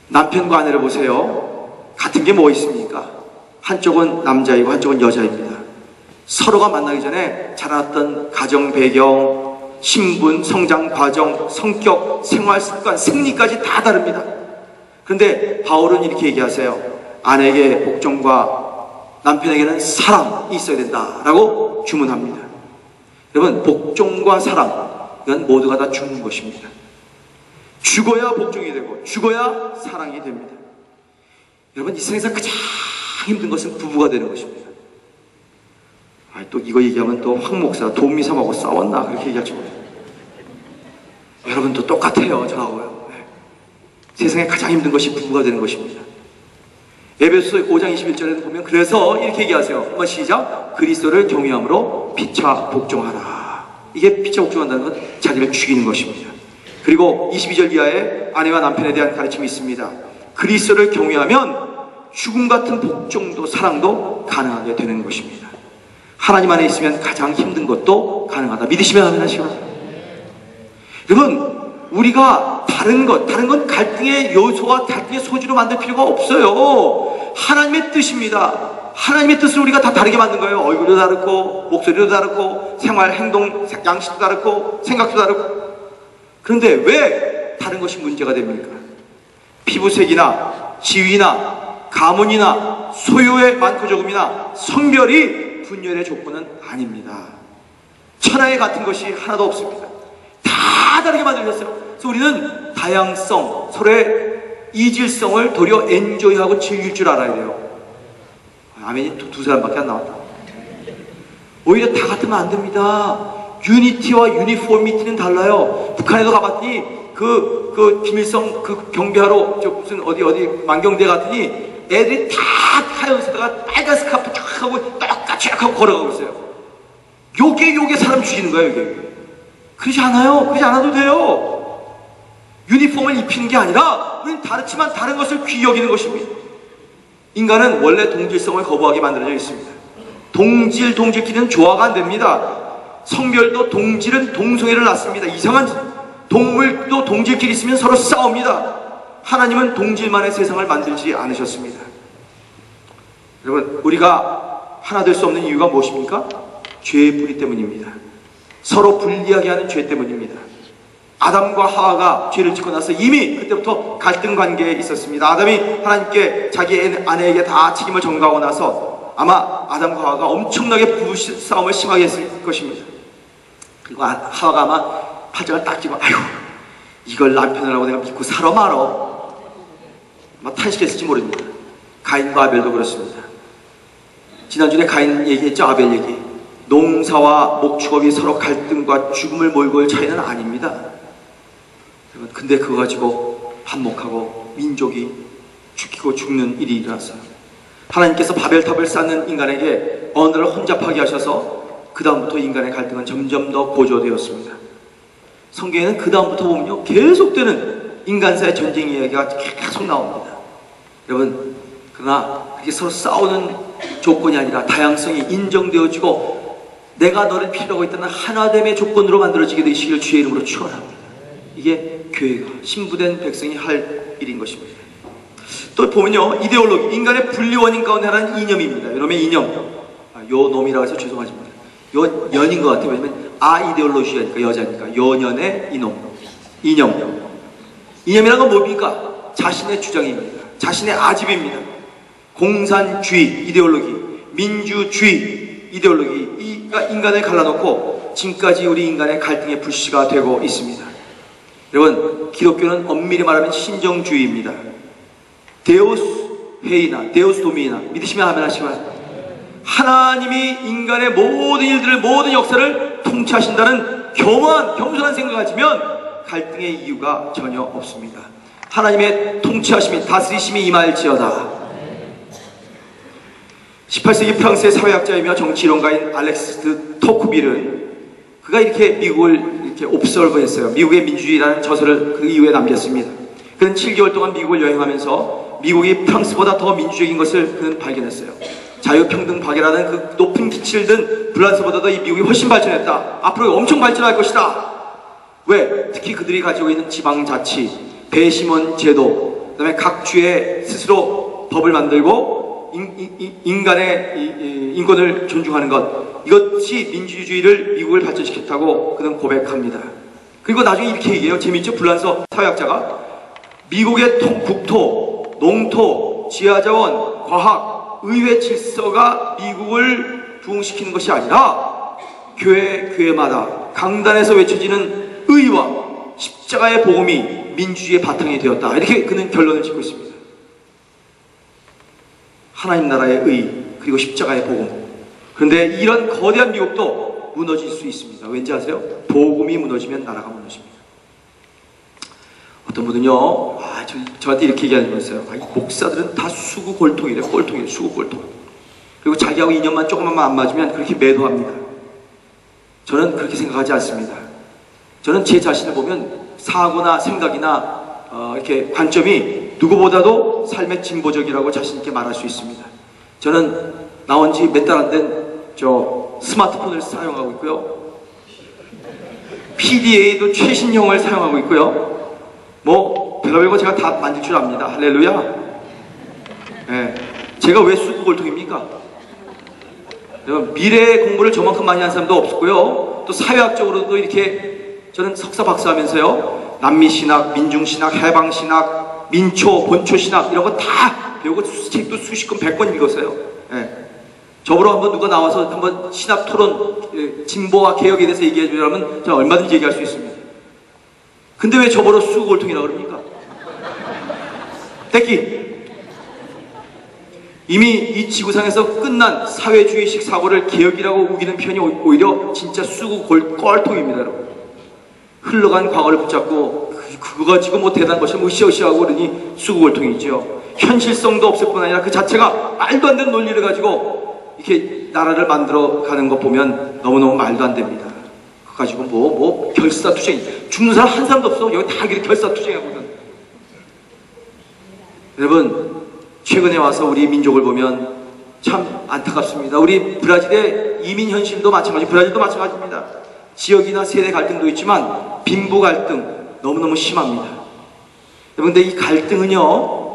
남편과 아내를 보세요. 같은 게 뭐 있습니까? 한쪽은 남자이고 한쪽은 여자입니다. 서로가 만나기 전에 자라났던 가정 배경, 신분, 성장 과정, 성격, 생활 습관, 생리까지 다 다릅니다. 그런데 바울은 이렇게 얘기하세요. 아내에게 복종과 남편에게는 사랑이 있어야 된다라고 주문합니다. 여러분, 복종과 사랑, 이건 모두가 다 죽는 것입니다. 죽어야 복종이 되고 죽어야 사랑이 됩니다. 여러분, 이 세상에서 가장 힘든 것은 부부가 되는 것입니다. 또 이거 얘기하면 또 황 목사 도미삼하고 싸웠나 그렇게 얘기할지 모르겠어요. 여러분도 똑같아요. 저하고요. 네. 세상에 가장 힘든 것이 부부가 되는 것입니다. 에베소서 5장 21절에는 보면 그래서 이렇게 얘기하세요. 한번 시작. 그리스도를 경외함으로 피차 복종하라. 이게 피차 복종한다는 건 자기를 죽이는 것입니다. 그리고 22절 이하에 아내와 남편에 대한 가르침이 있습니다. 그리스도를 경외하면 죽음 같은 복종도 사랑도 가능하게 되는 것입니다. 하나님 안에 있으면 가장 힘든 것도 가능하다. 믿으시면 아멘 하시고. 여러분, 우리가 다른 건 갈등의 요소와 갈등의 소지로 만들 필요가 없어요. 하나님의 뜻입니다. 하나님의 뜻을 우리가 다 다르게 만든 거예요. 얼굴도 다르고 목소리도 다르고 생활, 행동, 양식도 다르고 생각도 다르고. 그런데 왜 다른 것이 문제가 됩니까? 피부색이나 지위나 가문이나 소유의 많고 적음이나 성별이 분열의 조건은 아닙니다. 천하에 같은 것이 하나도 없습니다. 다 다르게 만들어졌어요. 그래서 우리는 다양성, 서로의 이질성을 도리어 엔조이하고 즐길 줄 알아야 돼요. 아멘이 두 사람밖에 안 나왔다. 오히려 다 같으면 안 됩니다. 유니티와 유니포미티는 달라요. 북한에도 가봤더니 그 김일성 그 경비하러 저 무슨 어디 만경대 갔더니 애들이 다 하얀색에다가 빨간 스카프 쫙 하고 똑같이 하고 걸어가고 있어요. 요게 사람 죽이는 거예요, 이게. 그러지 않아요. 그러지 않아도 돼요. 유니폼을 입히는 게 아니라 우리는 다르지만 다른 것을 귀히 여기는 것입니다. 인간은 원래 동질성을 거부하게 만들어져 있습니다. 동질끼리는 조화가 안 됩니다. 성별도 동질은 동성애를 낳습니다. 이상한 동물도 동질끼리 있으면 서로 싸웁니다. 하나님은 동질만의 세상을 만들지 않으셨습니다. 여러분, 우리가 하나 될 수 없는 이유가 무엇입니까? 죄의 뿌리 때문입니다. 서로 분리하게 하는 죄 때문입니다. 아담과 하와가 죄를 짓고 나서 이미 그때부터 갈등 관계에 있었습니다. 아담이 하나님께 자기 아내에게 다 책임을 전가하고 나서 아마 아담과 하와가 엄청나게 부부싸움을 심하게 했을 것입니다. 그리고 하와가 아마 팔짱을 딱 쥐고 아유 이걸 남편이라고 내가 믿고 살아 말어 아마 탄식했을지 모릅니다. 가인과 아벨도 그렇습니다. 지난주에 가인 얘기했죠. 아벨 얘기. 농사와 목축업이 서로 갈등과 죽음을 몰고 올 차이는 아닙니다. 근데 그거 가지고 반목하고 민족이 죽이고 죽는 일이 일어났어요. 하나님께서 바벨탑을 쌓는 인간에게 언어를 혼잡하게 하셔서 그 다음부터 인간의 갈등은 점점 더 고조되었습니다. 성경에는 그 다음부터 보면요, 계속되는 인간사의 전쟁 이야기가 계속 나옵니다. 여러분, 그러나 그게 서로 싸우는 조건이 아니라 다양성이 인정되어지고 내가 너를 필요로 하고 있다는 하나됨의 조건으로 만들어지게 되시기를 주의 이름으로 축원합니다. 이게 교회가 신부된 백성이 할 일인 것입니다. 또 보면요, 이데올로기, 인간의 분리원인 가운데 하나는 이념입니다. 여러분의 이념, 요 놈이라고 해서 죄송하지만 요 년인 것 같아요. 왜냐면 이데올로시아니까, 여자니까 요년의 이놈, 이념이란 건 뭡니까? 자신의 주장입니다. 자신의 아집입니다. 공산주의 이데올로기, 민주주의 이데올로기가 인간을 갈라놓고 지금까지 우리 인간의 갈등의 불씨가 되고 있습니다. 여러분, 기독교는 엄밀히 말하면 신정주의입니다. 데우스 헤이나, 데우스 도미나, 믿으시면 아멘 하시면, 하나님이 인간의 모든 일들을, 모든 역사를 통치하신다는 겸손한 생각을 가지면 갈등의 이유가 전혀 없습니다. 하나님의 통치하심이, 다스리심이 임할지어다. 18세기 프랑스의 사회학자이며 정치이론가인 알렉스 토크빌은 그가 이렇게 미국을 이렇게 옵설브했어요. 미국의 민주주의라는 저서를 그 이후에 남겼습니다. 그는 7개월 동안 미국을 여행하면서 미국이 프랑스보다 더 민주적인 것을 그는 발견했어요. 자유평등 박애라는 그 높은 기치를 든 프랑스보다도 이 미국이 훨씬 발전했다. 앞으로 엄청 발전할 것이다. 왜? 특히 그들이 가지고 있는 지방자치, 배심원 제도, 그 다음에 각 주에 스스로 법을 만들고 인간의 인권을 존중하는 것, 이것이 민주주의를 미국을 발전시켰다고 그는 고백합니다. 그리고 나중에 이렇게 얘기해요. 재밌죠? 불란서 사회학자가 미국의 국토, 농토, 지하자원, 과학, 의회 질서가 미국을 부흥시키는 것이 아니라 교회마다 강단에서 외쳐지는 의와 십자가의 복음이 민주주의의 바탕이 되었다. 이렇게 그는 결론을 짓고 있습니다. 하나님 나라의 의, 그리고 십자가의 복음. 그런데 이런 거대한 미국도 무너질 수 있습니다. 왠지 아세요? 복음이 무너지면 나라가 무너집니다. 어떤 분은요, 저한테 이렇게 얘기하면서요. 이 목사들은 다 수구 골통이래. 꼴통이래. 수구 골통. 그리고 자기하고 인연만 조금만 안 맞으면 그렇게 매도합니다. 저는 그렇게 생각하지 않습니다. 저는 제 자신을 보면 사고나 생각이나 이렇게 관점이 누구보다도 삶의 진보적이라고 자신있게 말할 수 있습니다. 저는 나온 지 몇 달 안 된 스마트폰을 사용하고 있고요. PDA도 최신형을 사용하고 있고요. 별의별 거 제가 다 만질 줄 압니다. 할렐루야. 네. 제가 왜 수구골통입니까? 미래 공부를 저만큼 많이 한 사람도 없었고요. 또 사회학적으로도 이렇게 저는 석사 박사하면서요, 남미신학, 민중신학, 해방신학, 민초, 본초신학 이런 거 다 배우고 책도 수십 권, 100권 읽었어요. 네. 저보러 한번 누가 나와서 한번 신학 토론, 진보와 개혁에 대해서 얘기해 주려면 저는 얼마든지 얘기할 수 있습니다. 근데 왜 저보러 수구골통이라고 그럽니까? 떼끼. 이미 이 지구상에서 끝난 사회주의식 사고를 개혁이라고 우기는 편이 오히려 진짜 꼴통입니다, 여러분. 흘러간 과거를 붙잡고 그거 가지고 뭐 대단한 것이 으쌰으쌰하고 그러니 수구골통이죠. 현실성도 없을 뿐 아니라 그 자체가 말도 안 되는 논리를 가지고 이렇게 나라를 만들어 가는 거 보면 너무너무 말도 안 됩니다. 그거 가지고 결사투쟁. 죽는 사람 한 사람도 없어. 여기 다 이렇게 결사투쟁하거든. 여러분, 최근에 와서 우리 민족을 보면 참 안타깝습니다. 우리 브라질의 이민 현실도 마찬가지, 브라질도 마찬가지입니다. 지역이나 세대 갈등도 있지만 빈부 갈등 너무너무 심합니다. 여러분, 근데 이 갈등은요,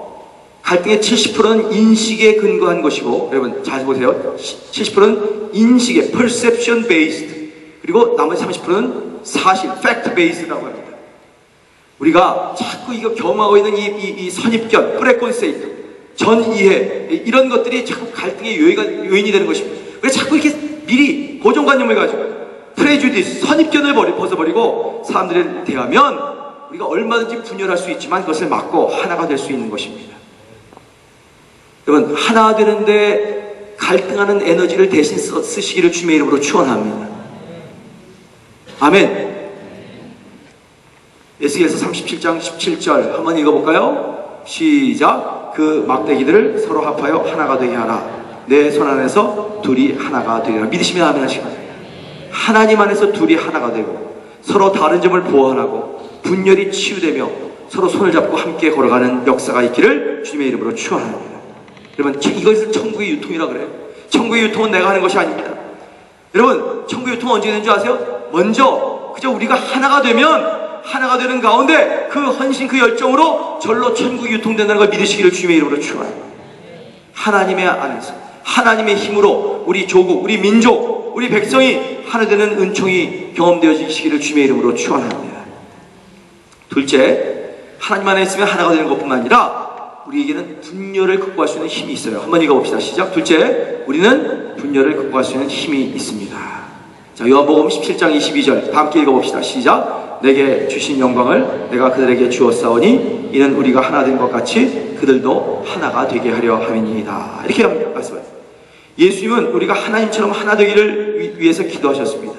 갈등의 70%는 인식에 근거한 것이고, 여러분 잘 보세요. 70%는 인식에 perception based, 그리고 나머지 30%는 사실 fact based라고 합니다. 우리가 자꾸 이거 경험하고 있는 이 선입견, 프레콘세이트, 전이해, 이런 것들이 자꾸 갈등의 요인이 되는 것입니다. 왜 자꾸 이렇게 미리 고정관념을 가지고 프레주디스, 선입견을 벗어버리고 사람들을 대하면 우리가 얼마든지 분열할 수 있지만 그것을 막고 하나가 될 수 있는 것입니다. 여러분, 하나 되는데 갈등하는 에너지를 대신 쓰시기를 주님의 이름으로 축원합니다. 아멘. 에스겔서 37장 17절 한번 읽어볼까요? 시작. 그 막대기들을 서로 합하여 하나가 되게 하라. 내 손 안에서 둘이 하나가 되리라. 믿으시면 아멘 하시기 바랍니다. 하나님 안에서 둘이 하나가 되고 서로 다른 점을 보완하고 분열이 치유되며 서로 손을 잡고 함께 걸어가는 역사가 있기를 주님의 이름으로 축원합니다. 여러분, 이것을 천국의 유통이라고 그래요. 천국의 유통은 내가 하는 것이 아닙니다. 여러분, 천국의 유통은 언제 되는 줄 아세요? 먼저 그저 우리가 하나가 되면 하나가 되는 가운데 그 헌신, 그 열정으로 절로 천국이 유통된다는 걸 믿으시기를 주님의 이름으로 축원합니다. 하나님의 안에서 하나님의 힘으로 우리 조국, 우리 민족, 우리 백성이 하나 되는 은총이 경험되어지시기를 주님의 이름으로 축원합니다. 둘째, 하나님 안에 있으면 하나가 되는 것뿐만 아니라 우리에게는 분열을 극복할 수 있는 힘이 있어요. 한번 읽어봅시다. 시작. 둘째, 우리는 분열을 극복할 수 있는 힘이 있습니다. 자, 요한복음 17장 22절 다 함께 읽어봅시다. 시작. 내게 주신 영광을 내가 그들에게 주었사오니 이는 우리가 하나 된 것 같이 그들도 하나가 되게 하려 함이니이다. 이렇게 말씀하셨습니다. 예수님은 우리가 하나님처럼 하나 되기를 위해서 기도하셨습니다.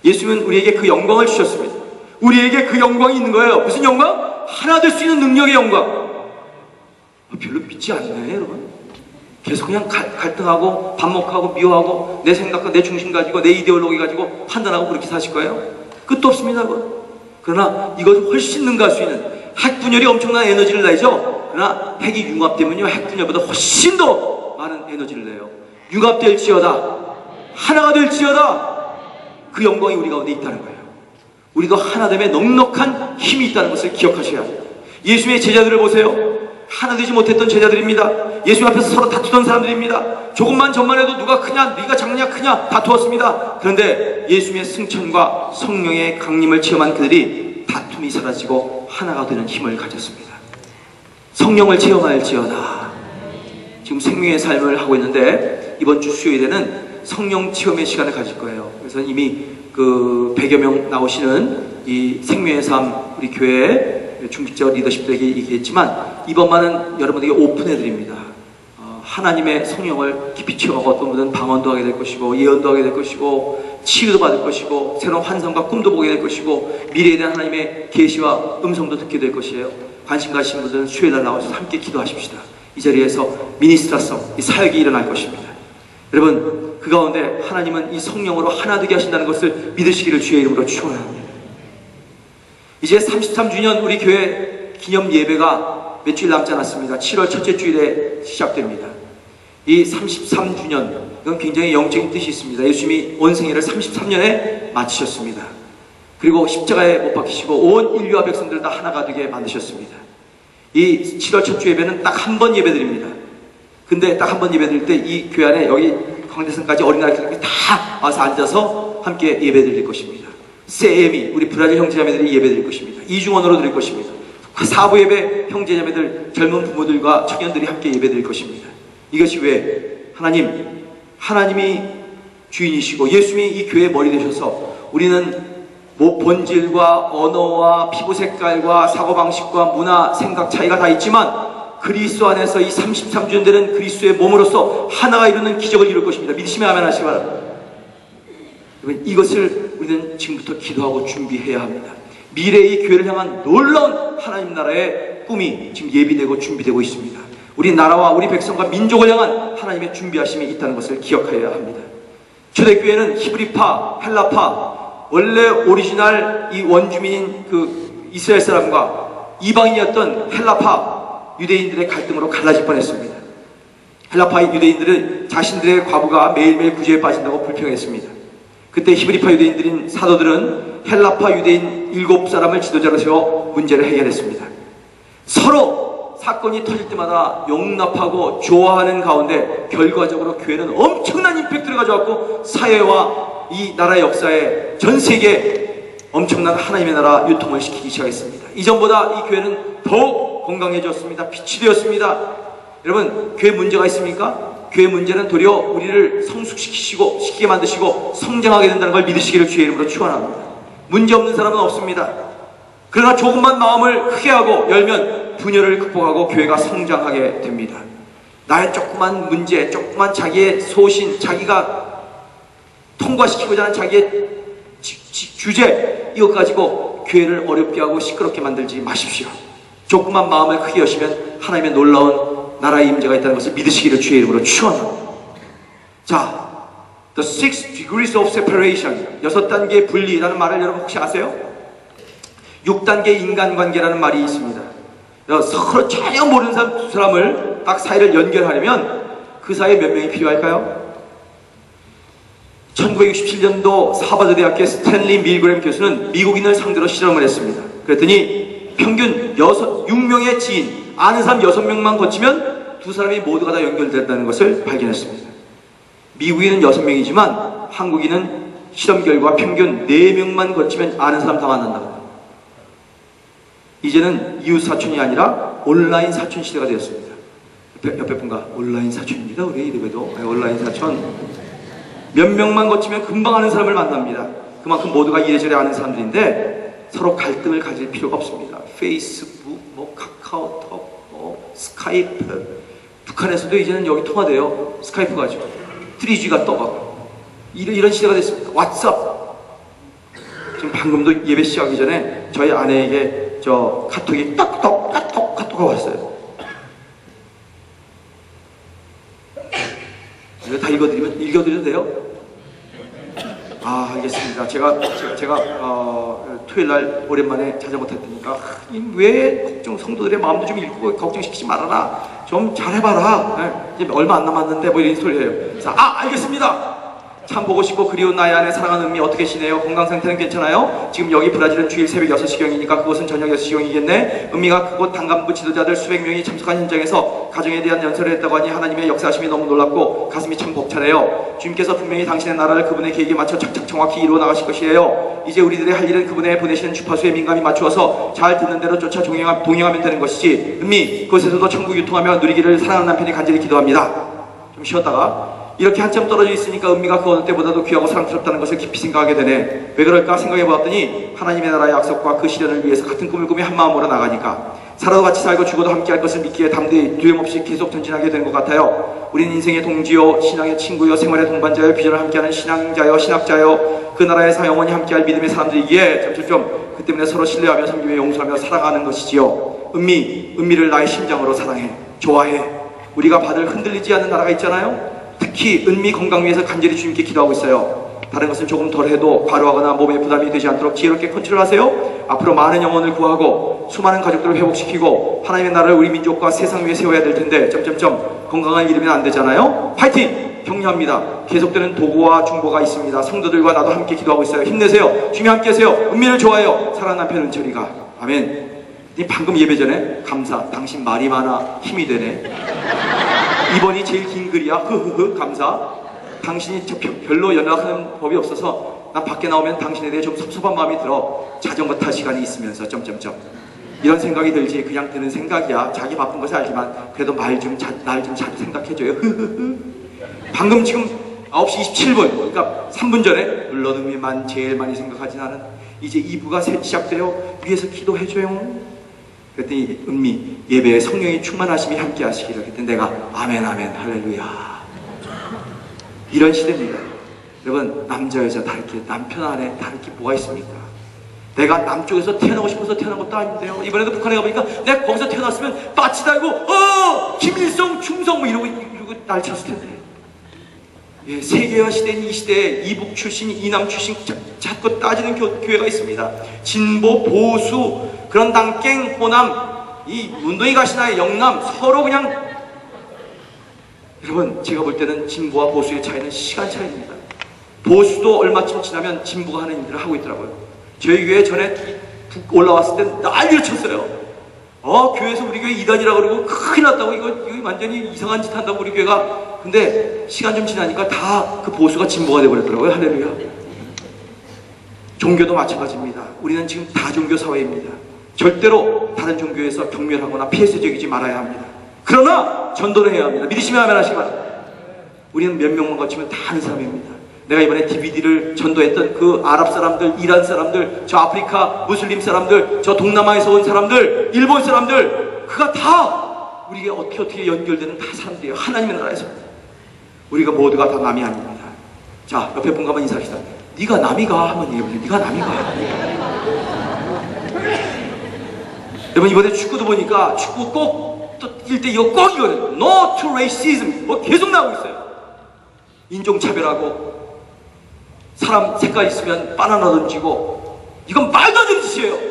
예수님은 우리에게 그 영광을 주셨습니다. 우리에게 그 영광이 있는 거예요. 무슨 영광? 하나 될 수 있는 능력의 영광. 별로 믿지 않네, 여러분. 계속 그냥 갈등하고 반목하고 미워하고 내 생각과 내 중심 가지고 내 이데올로기 가지고 판단하고 그렇게 사실 거예요? 끝도 없습니다, 여러분. 그러나 이것을 훨씬 능가할 수 있는 핵 분열이 엄청난 에너지를 내죠. 그러나 핵이 융합되면요, 핵 분열보다 훨씬 더 많은 에너지를 내요. 융합될지어다, 하나가 될지어다, 그 영광이 우리 가운데 있다는 거예요. 우리도 하나됨에 넉넉한 힘이 있다는 것을 기억하셔야 합니다. 예수님의 제자들을 보세요. 하나 되지 못했던 제자들입니다. 예수님 앞에서 서로 다투던 사람들입니다. 조금만 전만 해도 누가 크냐, 네가 작냐, 크냐 다투었습니다. 그런데 예수님의 승천과 성령의 강림을 체험한 그들이 다툼이 사라지고 하나가 되는 힘을 가졌습니다. 성령을 체험할지어다. 지금 생명의 삶을 하고 있는데 이번 주 수요일에는 성령 체험의 시간을 가질 거예요. 그래서 이미 그 100여 명 나오시는 이 생명의 삶 우리 교회 중직자 리더십들에게 얘기했지만 이번만은 여러분에게 오픈해드립니다. 하나님의 성령을 깊이 체험하고 어떤 분은 방언도 하게 될 것이고 예언도 하게 될 것이고 치유도 받을 것이고 새로운 환상과 꿈도 보게 될 것이고 미래에 대한 하나님의 계시와 음성도 듣게 될 것이에요. 관심 가신 분들은 수요일날 나와서 함께 기도하십시다. 이 자리에서 미니스트라성, 이 사역이 일어날 것입니다. 여러분, 그 가운데 하나님은 이 성령으로 하나 되게 하신다는 것을 믿으시기를 주의 이름으로 축원합니다. 이제 33주년 우리 교회 기념 예배가 며칠 남지 않았습니다. 7월 첫째 주일에 시작됩니다. 이 33주년, 이건 굉장히 영적인 뜻이 있습니다. 예수님이 온 생애를 33년에 마치셨습니다. 그리고 십자가에 못 박히시고 온 인류와 백성들을 다 하나가 되게 만드셨습니다. 이 7월 첫 주 예배는 딱 한 번 예배드립니다. 근데 딱 한 번 예배드릴 때 이 교회 안에 여기 광대성까지 어린아이들이 다 와서 앉아서 함께 예배드릴 것입니다. 세엠이 우리 브라질 형제자매들이 예배드릴 것입니다. 이중언어로 드릴 것입니다. 사부 예배 형제자매들 젊은 부모들과 청년들이 함께 예배드릴 것입니다. 이것이 왜 하나님이 주인이시고 예수님이 이 교회의 머리 되셔서 우리는 본질과 언어와 피부 색깔과 사고방식과 문화 생각 차이가 다 있지만 그리스도 안에서 이 33주년 되는 그리스도의 몸으로서 하나가 이루는 기적을 이룰 것입니다. 믿으시면 아멘 하시기 바랍니다. 이것을 우리는 지금부터 기도하고 준비해야 합니다. 미래의 교회를 향한 놀라운 하나님 나라의 꿈이 지금 예비되고 준비되고 있습니다. 우리 나라와 우리 백성과 민족을 향한 하나님의 준비하심이 있다는 것을 기억하여야 합니다. 초대교회는 히브리파, 헬라파, 원래 오리지널 이 원주민인 그 이스라엘 사람과 이방인이었던 헬라파 유대인들의 갈등으로 갈라질 뻔했습니다. 헬라파 유대인들은 자신들의 과부가 매일매일 구제에 빠진다고 불평했습니다. 그때 히브리파 유대인들인 사도들은 헬라파 유대인 7사람을 지도자로 세워 문제를 해결했습니다. 서로 사건이 터질 때마다 용납하고 좋아하는 가운데 결과적으로 교회는 엄청난 임팩트를 가져왔고 사회와 이 나라의 역사에 전 세계에 엄청난 하나님의 나라 유통을 시키기 시작했습니다. 이전보다 이 교회는 더욱 건강해졌습니다. 빛이 되었습니다. 여러분, 교회 문제가 있습니까? 교회 문제는 도리어 우리를 시키게 만드시고 성장하게 된다는 걸 믿으시기를 주의 이름으로 축원합니다. 문제 없는 사람은 없습니다. 그러나 조금만 마음을 크게 하고 열면 분열을 극복하고 교회가 성장하게 됩니다. 나의 조그만 문제, 조그만 자기의 소신, 자기가 통과시키고자 하는 자기의 주제, 이것 가지고 교회를 어렵게 하고 시끄럽게 만들지 마십시오. 조그만 마음을 크게 여시면 하나님의 놀라운 나라의 임재가 있다는 것을 믿으시기를 주의 이름으로 축원합니다. 자, The 6 degrees of separation, 6단계의 분리라는 말을 여러분 혹시 아세요? 6단계 인간관계라는 말이 있습니다. 서로 전혀 모르는 사람 두 사람을 딱 사이를 연결하려면 그 사이에 몇 명이 필요할까요? 1967년도 하버드 대학의 스탠리 밀그램 교수는 미국인을 상대로 실험을 했습니다. 그랬더니 평균 6명의 지인, 아는 사람 6명만 거치면 두 사람이 모두가 다 연결된다는 것을 발견했습니다. 미국인은 6명이지만 한국인은 실험 결과 평균 4명만 거치면 아는 사람 다 만난다고 합니다. 이제는 이웃 사촌이 아니라 온라인 사촌 시대가 되었습니다. 옆에 분과 온라인 사촌입니다. 우리 이름에도 온라인 사촌. 몇 명만 거치면 금방 아는 사람을 만납니다. 그만큼 모두가 이래저래 아는 사람들인데 서로 갈등을 가질 필요가 없습니다. 페이스북, 카카오톡, 스카이프. 북한에서도 이제는 여기 통화돼요. 스카이프 가지고 3G가 떠가고 이런 시대가 됐습니다. 왓츠업. 지금 방금도 예배 시작하기 전에 저희 아내에게 저 카톡이 카톡가 왔어요. 이거 다 읽어드려도 돼요? 아, 알겠습니다. 제가 토요일날 오랜만에 자전거 탔으니까 왜 성도들의 마음도 좀 읽고 걱정시키지 말아라. 좀 잘해봐라. 이제 얼마 안 남았는데 뭐 이런 소리예요. 자, 알겠습니다. 참 보고 싶고 그리운 나의 안에 사랑하는 은미 어떻게 지내요? 건강 상태는 괜찮아요? 지금 여기 브라질은 주일 새벽 6시경이니까 그곳은 저녁 6시경이겠네? 은미가 그곳 단간부 지도자들 수백 명이 참석한 현장에서 가정에 대한 연설을 했다고 하니 하나님의 역사하심이 너무 놀랍고 가슴이 참 벅차네요. 주님께서 분명히 당신의 나라를 그분의 계획에 맞춰 착착 정확히 이루어 나가실 것이에요. 이제 우리들의 할 일은 그분의 보내시는 주파수에 민감히 맞추어서 잘 듣는 대로 쫓아 동행하면 되는 것이지. 은미, 그곳에서도 천국 유통하며 누리기를 사랑하는 남편이 간절히 기도합니다. 좀 쉬었다가 이렇게 한참 떨어져 있으니까 은미가 그 어느 때보다도 귀하고 사랑스럽다는 것을 깊이 생각하게 되네. 왜 그럴까 생각해보았더니 하나님의 나라의 약속과 그 실현을 위해서 같은 꿈을 꾸며 한마음으로 나가니까 살아도 같이 살고 죽어도 함께할 것을 믿기에 담대히 두려움없이 계속 전진하게 된 것 같아요. 우린 인생의 동지요, 신앙의 친구요, 생활의 동반자요, 비전을 함께하는 신앙자요, 신학자요, 그 나라에서 영원히 함께할 믿음의 사람들이기에 그 때문에 서로 신뢰하며 섬기며 용서하며 사랑하는 것이지요. 은미를 나의 심장으로 사랑해, 좋아해. 우리가 받을 흔들리지 않는 나라가 있잖아요. 특히 은미 건강 위해서 간절히 주님께 기도하고 있어요. 다른 것은 조금 덜 해도 과로하거나 몸에 부담이 되지 않도록 지혜롭게 컨트롤하세요. 앞으로 많은 영혼을 구하고 수많은 가족들을 회복시키고 하나님의 나라를 우리 민족과 세상 위에 세워야 될 텐데 건강한 일이면 안 되잖아요. 파이팅! 격려합니다. 계속되는 도구와 중보가 있습니다. 성도들과 나도 함께 기도하고 있어요. 힘내세요. 주님 함께 하세요. 은미를 좋아해요. 사랑하는 남편 은철이가. 아멘. 방금 예배 전에 감사. 당신 말이 많아 힘이 되네. 이번이 제일 긴 글이야. 흐흐흐 감사. 당신이 별로 연락하는 법이 없어서 나 밖에 나오면 당신에 대해 좀 섭섭한 마음이 들어. 자전거 탈 시간이 있으면서 이런 생각이 들지. 그냥 드는 생각이야. 자기 바쁜 것을 알지만 그래도 날 좀 자주 생각해줘요. 흐흐흐. 방금 지금 9시 27분 그러니까 3분 전에 물론 은미만 제일 많이 생각하진 않은 이제 2부가 시작돼요. 위에서 기도해줘요. 그랬더니 은미 예배에 성령의 충만하심이 함께 하시기를. 그랬더니 내가 아멘 할렐루야. 이런 시대입니다. 여러분 남자 여자 다르게 남편 안에 다르게 뭐가 있습니까? 내가 남쪽에서 태어나고 싶어서 태어난 것도 아닌데요. 이번에도 북한에 가보니까 내가 거기서 태어났으면 빠치 달고 김일성 충성 뭐 이러고 날 쳤을 텐데. 예, 세계화 시대인 이 시대에 이북 출신 이남 출신 자꾸 따지는 교회가 있습니다. 진보 보수 그런 당갱 호남 이 문동이 가시나의 영남 서로 그냥. 여러분 제가 볼 때는 진보와 보수의 차이는 시간 차이입니다. 보수도 얼마쯤 지나면 진보가 하는 일들을 하고 있더라고요. 저희 교회 전에 올라왔을 때 난리를 쳤어요. 교회에서 우리 교회 이단이라고 그러고 큰일 났다고 이거 완전히 이상한 짓 한다고 우리 교회가. 근데 시간 좀 지나니까 다 그 보수가 진보가 되어버렸더라고요. 할렐루야. 종교도 마찬가지입니다. 우리는 지금 다종교 사회입니다. 절대로 다른 종교에서 경멸하거나 폐쇄적이지 말아야 합니다. 그러나 전도를 해야 합니다. 믿으시면 하면 하시기 바랍니다. 우리는 몇 명만 거치면 다 아는 사람입니다. 내가 이번에 DVD를 전도했던 그 아랍 사람들, 이란 사람들, 저 아프리카 무슬림 사람들, 저 동남아에서 온 사람들, 일본 사람들, 그가 다 우리가 어떻게 연결되는 다 사람들이에요. 하나님의 나라에서. 우리가 모두가 다 남이 아닙니다. 자, 옆에 분과 한번 인사합시다. 네가 남이가 한번 얘기해보세요. 네가 남이가. 여러분, 이번에 축구도 보니까 축구 꼭 또 뛸 때 이거 꼭 이거든요. No to racism. 뭐 계속 나오고 있어요. 인종차별하고 사람 색깔 있으면 바나나 던지고, 이건 말도 안 되는 짓이에요.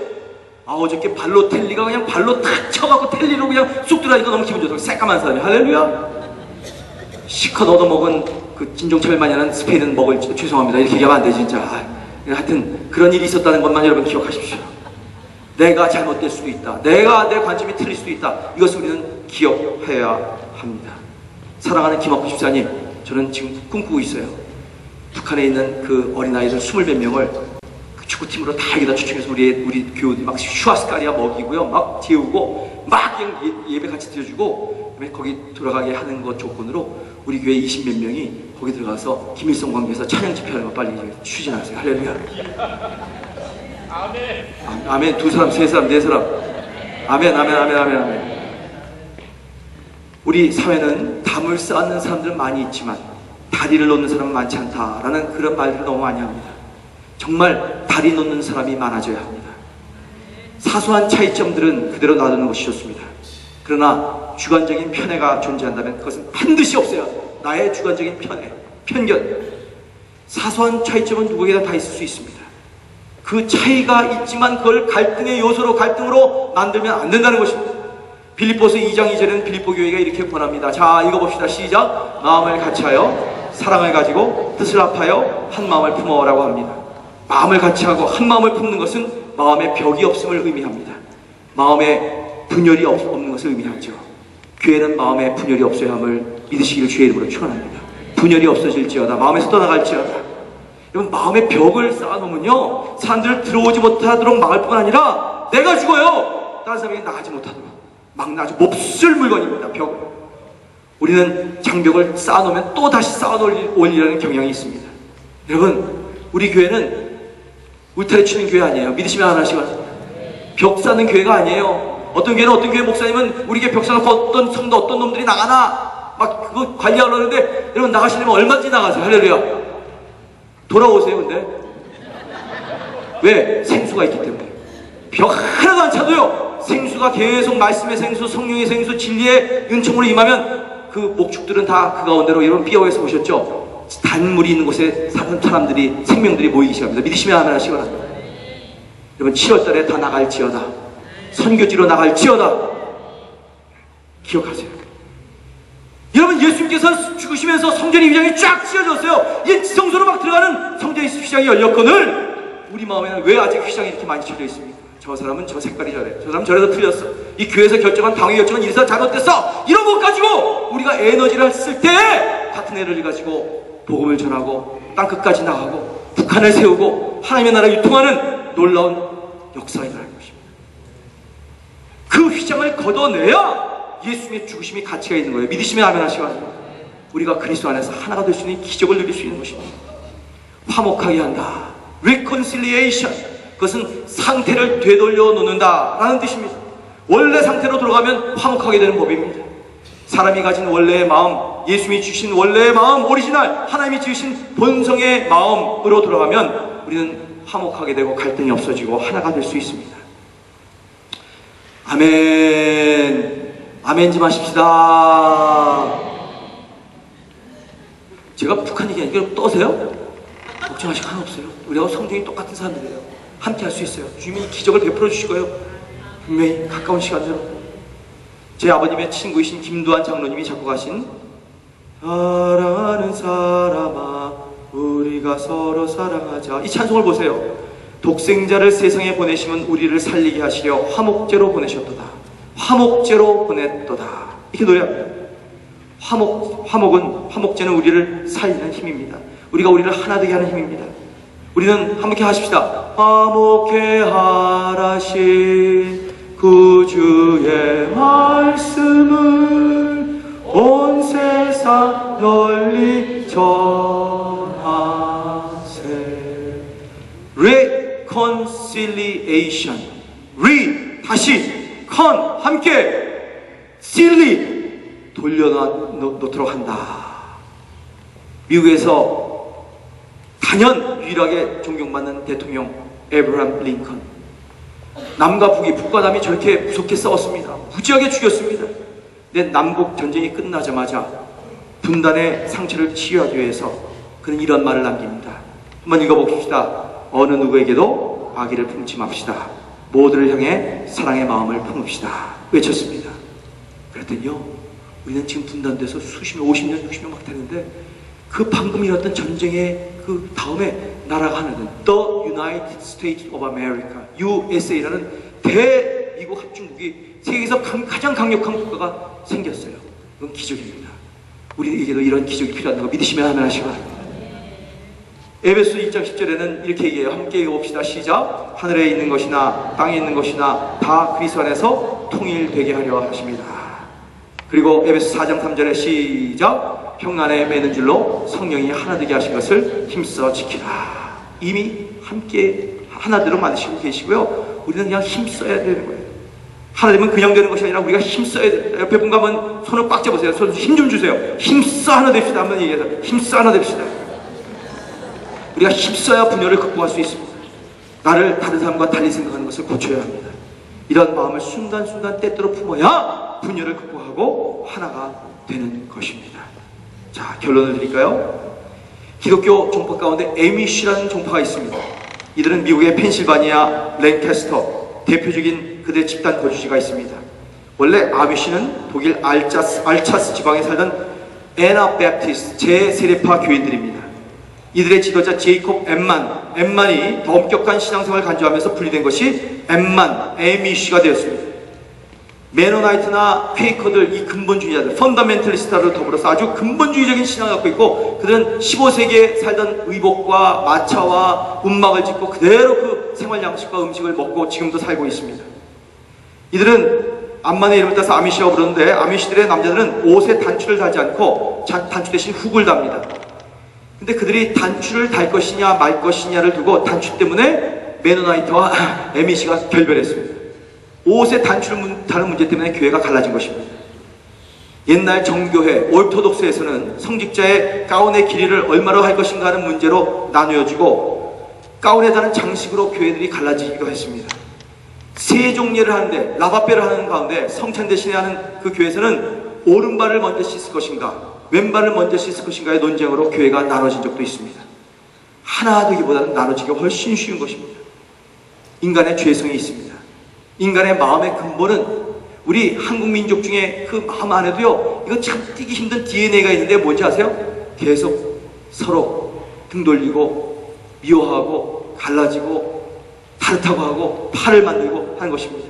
아, 어저께 발로텔리가 그냥 발로 탁 쳐갖고 텔리로 그냥 쑥 들어가니까 너무 기분 좋더라고요. 새까만 사람이. 할렐루야. 시컷 얻어먹은 그 인종차별만이 하는 스페인은 먹을, 죄송합니다. 이렇게 얘기하면 안 돼, 진짜. 하여튼 그런 일이 있었다는 것만 여러분 기억하십시오. 내가 잘못될 수도 있다. 내 관점이 틀릴 수도 있다. 이것을 우리는 기억해야 합니다. 사랑하는 김학구 집사님, 저는 지금 꿈꾸고 있어요. 북한에 있는 그 어린아이들 20몇 명을 그 축구팀으로 다 여기다 초청해서 우리 교우들이 막 슈아스카리아 먹이고요. 막 재우고, 막 그냥 예배 같이 드려주고, 거기 돌아가게 하는 것 조건으로 우리 교회 20몇 명이 거기 들어가서 김일성 광교에서 찬양 집회하는 거 빨리 추진하세요. 할렐루야. 아멘. 아멘. 2사람, 3사람, 4사람. 아멘, 아멘, 아멘, 아멘, 아멘. 우리 사회는 담을 쌓는 사람들은 많이 있지만 다리를 놓는 사람은 많지 않다라는 그런 말들을 너무 많이 합니다. 정말 다리 놓는 사람이 많아져야 합니다. 사소한 차이점들은 그대로 놔두는 것이 좋습니다. 그러나 주관적인 편애가 존재한다면 그것은 반드시 없어야 합니다. 나의 주관적인 편애, 편견. 사소한 차이점은 누구에게나 다 있을 수 있습니다. 그 차이가 있지만 그걸 갈등의 요소로, 갈등으로 만들면 안 된다는 것입니다. 빌립보서 2장 2절에는 빌립보 교회가 이렇게 권합니다. 자, 읽어봅시다. 시작. 마음을 같이하여 사랑을 가지고 뜻을 합하여 한 마음을 품어라고 합니다. 마음을 같이하고 한 마음을 품는 것은 마음에 벽이 없음을 의미합니다. 마음에 분열이 없는 것을 의미하죠. 교회는 마음에 분열이 없어야 함을 믿으시기를 주의 이름으로 축원합니다. 분열이 없어질지어다. 마음에서 떠나갈지어다. 여러분, 마음의 벽을 쌓아놓으면요, 사람들 들어오지 못하도록 막을 뿐 아니라 내가 죽어요. 다른 사람에게 나가지 못하도록 막 나가지 몹쓸 물건입니다. 벽을. 우리는 장벽을 쌓아놓으면 또 다시 쌓아올리려는 경향이 있습니다. 여러분, 우리 교회는 울타리 치는 교회 아니에요. 믿으시면 하나씩 벽 쌓는 교회가 아니에요. 어떤 교회는 어떤 교회 목사님은 우리 교회 벽 쌓아놓고 어떤 성도 어떤 놈들이 나가나 막 그거 관리하려고 하는데, 여러분 나가시려면 얼마든지 나가세요. 할렐루야. 돌아오세요. 근데 왜? 생수가 있기 때문에. 벽 하나도 안 차도요, 생수가 계속 말씀의 생수, 성령의 생수, 진리의 은총으로 임하면 그 목축들은 다 그 가운데로, 여러분 삐어에서 보셨죠? 단물이 있는 곳에 사는 사람들이, 생명들이 모이기 시작합니다. 믿으시면 아멘 하시기 바랍니다. 여러분, 7월달에 다 나갈지어다. 선교지로 나갈지어다. 기억하세요. 여러분, 예수님께서 죽으시면서 성전의 휘장이 쫙 찢어졌어요. 이 지성소로 막 들어가는 성전의 휘장이 열렸거늘 우리 마음에는 왜 아직 휘장이 이렇게 많이 쳐져 있습니까? 저 사람은 저 색깔이 저래, 저 사람은 저래서 틀렸어, 이 교회에서 결정한 당의 결정은 이래서 잘못됐어, 이런 것 가지고 우리가 에너지를 쓸 때 같은 에너지를 가지고 복음을 전하고 땅끝까지 나가고 북한을 세우고 하나님의 나라 유통하는 놀라운 역사가 일어날 것입니다. 그 휘장을 걷어내야 예수님의 죽으심이 가치가 있는 거예요. 믿으시면 아멘 하시기 바랍니다. 우리가 그리스도 안에서 하나가 될 수 있는 기적을 누릴 수 있는 것입니다. 화목하게 한다. reconciliation. 그것은 상태를 되돌려 놓는다 라는 뜻입니다. 원래 상태로 돌아가면 화목하게 되는 법입니다. 사람이 가진 원래의 마음, 예수님이 주신 원래의 마음, 오리지널 하나님이 지으신 본성의 마음으로 돌아가면 우리는 화목하게 되고 갈등이 없어지고 하나가 될 수 있습니다. 아멘. 아멘 좀 하십시다. 제가 북한 얘기 하니까 떠세요? 걱정하실 거 하나 없어요. 우리하고 성경이 똑같은 사람들이에요. 함께 할 수 있어요. 주님이 기적을 베풀어 주실 거예요. 분명히 가까운 시간대로. 제 아버님의 친구이신 김두한 장로님이 작곡하신 사랑하는 사람아 우리가 서로 사랑하자, 이 찬송을 보세요. 독생자를 세상에 보내시면 우리를 살리게 하시려 화목제로 보내셨도다. 화목제로 보냈도다. 이렇게 노래합니다. 화목제는 우리를 살리는 힘입니다. 우리를 하나 되게 하는 힘입니다. 우리는 함께 하십시다. 화목해 하라신 구주의 말씀을 온 세상 널리 전하세. reconciliation. 다시 con 함께 실리 돌려놓도록 한다. 미국에서 단연 유일하게 존경받는 대통령 에브라함 링컨. 남과 북이, 북과 남이 저렇게 무섭게 싸웠습니다. 무지하게 죽였습니다. 근데 남북 전쟁이 끝나자마자 분단의 상처를 치유하기 위해서 그는 이런 말을 남깁니다. 한번 읽어봅시다. 어느 누구에게도 악의를 품지 맙시다. 모두를 향해 사랑의 마음을 품읍시다. 외쳤습니다. 그랬더니요, 우리는 지금 분단돼서 수십 년, 50년, 60년 막 되는데 그 방금 일어났던 전쟁의 그 다음에 나라가 하나는 The United States of America, USA라는 대미국 합중국이 세계에서 가장 강력한 국가가 생겼어요. 그건 기적입니다. 우리에게도 이런 기적이 필요하다는 거 믿으시면 하면 하시기 바랍니다. 에베소 2장 10절에는 이렇게 얘기해요. 함께 읽어봅시다. 시작. 하늘에 있는 것이나 땅에 있는 것이나 다 그리스도 안에서 통일되게 하려 하십니다. 그리고 에베소 4장 3절에 시작. 평안에 매는 줄로 성령이 하나 되게 하신 것을 힘써 지키라. 이미 함께 하나대로 만드시고 계시고요. 우리는 그냥 힘써야 되는 거예요. 하나 되면 그냥 되는 것이 아니라 우리가 힘써야 됩니다. 옆에 분과 한번 손을 꽉 잡으세요. 손 힘 좀 주세요. 힘써 하나 됩시다. 한번 얘기해서 힘써 하나 됩시다. 우리가 힘써야 분열을 극복할 수 있습니다. 나를 다른 사람과 달리 생각하는 것을 고쳐야 합니다. 이런 마음을 순간순간 때때로 품어야 분열을 극복하고 하나가 되는 것입니다. 자, 결론을 드릴까요? 기독교 종파 가운데 에미쉬라는 종파가 있습니다. 이들은 미국의 펜실바니아 랭캐스터 대표적인 그들의 집단 거주지가 있습니다. 원래 아미쉬는 독일 알차스 지방에 살던 애나베프티스 제세례파 교인들입니다. 이들의 지도자 제이콥 엠만이 더 엄격한 신앙생활을 간주하면서 분리된 것이 에미쉬가 되었습니다. 메노나이트나 퀘이커들, 이 근본주의자들, 펀더멘털리스트를 더불어서 아주 근본주의적인 신앙을 갖고 있고, 그들은 15세기에 살던 의복과 마차와 운막을 짓고 그대로 그 생활 양식과 음식을 먹고 지금도 살고 있습니다. 이들은 암만의 이름을 따서 아미시라고 부르는데, 아미시들의 남자들은 옷에 단추를 달지 않고 단추 대신 훅을 답니다. 근데 그들이 단추를 달 것이냐 말 것이냐를 두고 단추 때문에 메노나이트와 에미시가 결별했습니다. 옷의 단추를 다른 문제 때문에 교회가 갈라진 것입니다. 옛날 정교회 오르토독스에서는 성직자의 가운의 길이를 얼마로 할 것인가 하는 문제로 나누어지고, 가운에 다른 장식으로 교회들이 갈라지기도 했습니다. 세종례를 하는데, 라바페를 하는 가운데 성찬 대신에 하는 그 교회에서는 오른발을 먼저 씻을 것인가 왼발을 먼저 씻을 것인가의 논쟁으로 교회가 나눠진 적도 있습니다. 하나 되기보다는 나눠지기가 훨씬 쉬운 것입니다. 인간의 죄성이 있습니다. 인간의 마음의 근본은, 우리 한국 민족 중에 그 마음 안에도요, 이거 참 띄기 힘든 DNA가 있는데 뭔지 아세요? 계속 서로 등 돌리고 미워하고 갈라지고 다르다고 하고 팔을 만들고 하는 것입니다.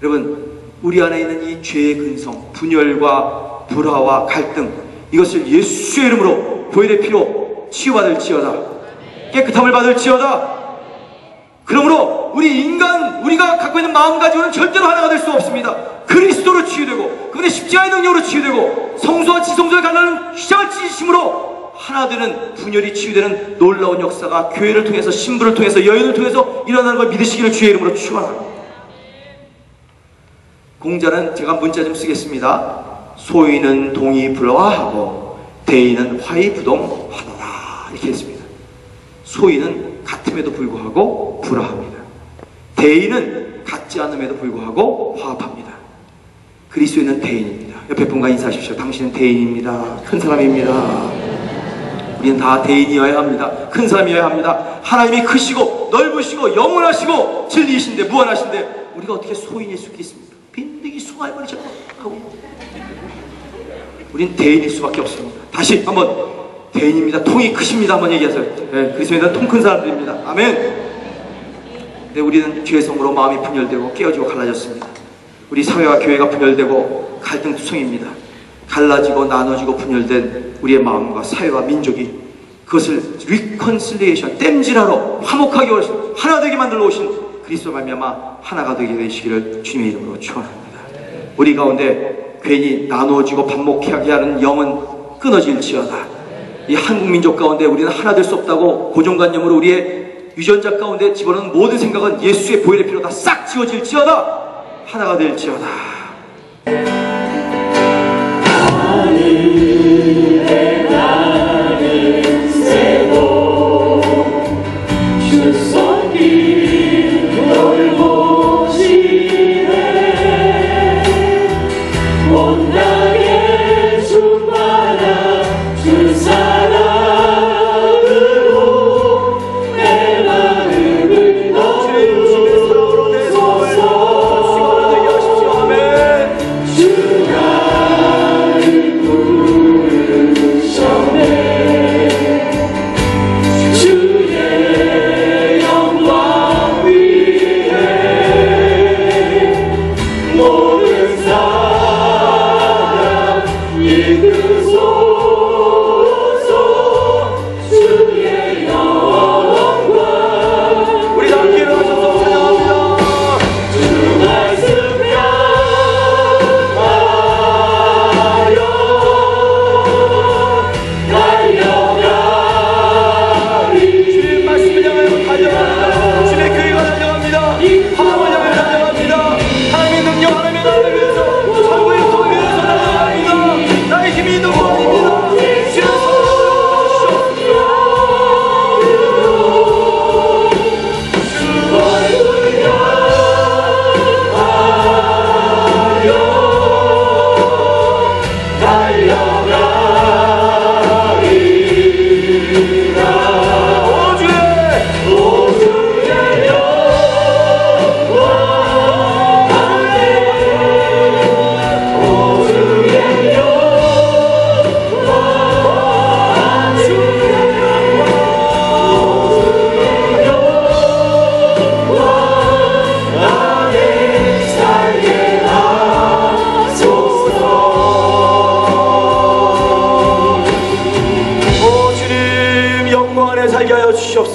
여러분, 우리 안에 있는 이 죄의 근성, 분열과 불화와 갈등, 이것을 예수의 이름으로 보혈의 피로 치유받을지어다. 깨끗함을 받을지어다. 그러므로 우리가 갖고 있는 마음 가지고는 절대로 하나가 될 수 없습니다. 그리스도로 치유되고 그분의 십자가의 능력으로 치유되고 성소와 지성소의 갈라는 휘장을 찢으심으로 하나 되는, 분열이 치유되는 놀라운 역사가 교회를 통해서, 신부를 통해서, 여인을 통해서 일어나는 걸 믿으시기를 주의 이름으로 축원합니다. 공자는 제가 문자 좀 쓰겠습니다. 소인은 동이 불화하고 대인은 화이 부동하노라, 이렇게 했습니다. 소인은 같음에도 불구하고 불화합니다. 대인은 같지 않음에도 불구하고 화합합니다. 그리스도인은 대인입니다. 옆에 분과 인사하십시오. 당신은 대인입니다. 큰 사람입니다. 우리는 다 대인이어야 합니다. 큰 사람이어야 합니다. 하나님이 크시고 넓으시고 영원하시고 진리이신데 무한하신데 우리가 어떻게 소인일 수 있겠습니까? 빈득이 숭할머니처럼 하고. 우린 대인일 수밖에 없습니다. 다시 한번, 대인입니다. 통이 크십니다. 한번 얘기하세요. 네, 그리스도인은 통 큰 사람들입니다. 아멘. 네, 우리는 죄성으로 마음이 분열되고 깨어지고 갈라졌습니다. 우리 사회와 교회가 분열되고 갈등투성입니다. 갈라지고 나눠지고 분열된 우리의 마음과 사회와 민족이, 그것을 리컨실리에이션, 땜질하러 화목하게 오신, 하나 되게 만들어 오신 그리스도 말미암아 하나가 되게 되시기를 주님의 이름으로 축원합니다. 우리 가운데 괜히 나눠지고 반목하게 하는 영은 끊어질지어다. 이 한국 민족 가운데 우리는 하나 될 수 없다고 고정관념으로 우리의 유전자 가운데 집어넣은 모든 생각은 예수의 보혈의 피로 다 싹 지워질지어다. 하나가 될지어다.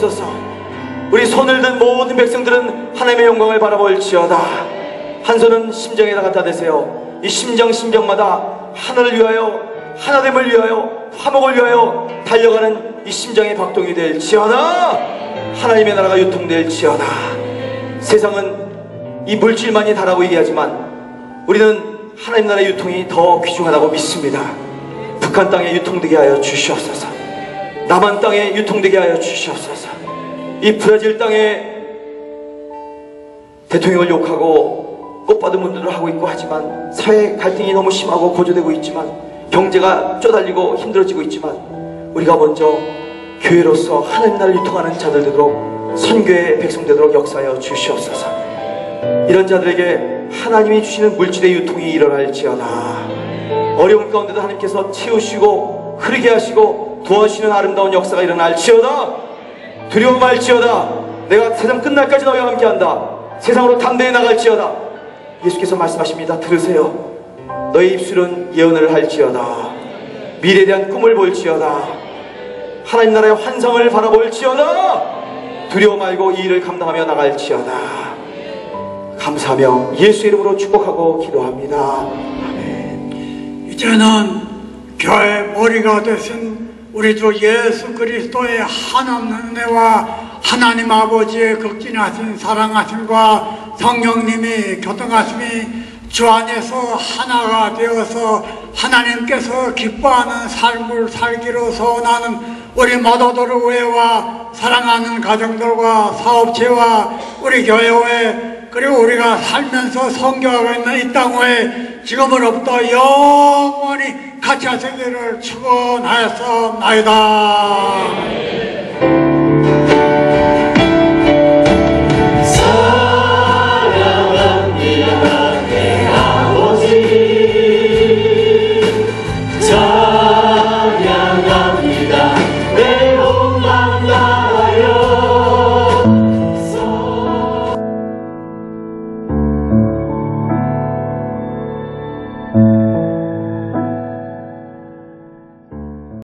주시옵소서. 우리 손을 든 모든 백성들은 하나님의 영광을 바라볼지어다. 한 손은 심정에다 갖다 대세요. 이 심정마다 하늘을 위하여, 하나됨을 위하여, 화목을 위하여 달려가는 이 심장의 박동이 될지어다. 하나님의 나라가 유통될지어다. 세상은 이 물질만이 다라고 얘기하지만 우리는 하나님 나라의 유통이 더 귀중하다고 믿습니다. 북한 땅에 유통되게 하여 주시옵소서. 남한 땅에 유통되게 하여 주시옵소서. 이 브라질 땅에 대통령을 욕하고 꽃받은 분들을 하고 있고 하지만 사회 갈등이 너무 심하고 고조되고 있지만 경제가 쪼달리고 힘들어지고 있지만 우리가 먼저 교회로서 하나님 나라를 유통하는 자들 되도록 선교의 백성 되도록 역사하여 주시옵소서. 이런 자들에게 하나님이 주시는 물질의 유통이 일어날지어다. 어려운 가운데도 하나님께서 채우시고 흐르게 하시고 도와주시는 아름다운 역사가 일어날지어다. 두려워 말지어다. 내가 세상 끝날까지 너희와 함께한다. 세상으로 담대히 나갈지어다. 예수께서 말씀하십니다. 들으세요. 너희 입술은 예언을 할지어다. 미래에 대한 꿈을 볼지어다. 하나님 나라의 환상을 바라볼지어다. 두려워 말고 이 일을 감당하며 나갈지어다. 감사하며 예수 이름으로 축복하고 기도합니다. 아멘. 이제는 교회 머리가 되신 우리 주 예수 그리스도의 한없는 은혜와 하나님 아버지의 극진하신 사랑하심과 성령님이 교통하심이 주 안에서 하나가 되어서 하나님께서 기뻐하는 삶을 살기로 소원하는 우리 모두들의 의회와 사랑하는 가정들과 사업체와 우리 교회에 그리고 우리가 살면서 선교하고 있는 이 땅에 지금으로부터 영원히 같이 하시기를 축원하였사옵나이다.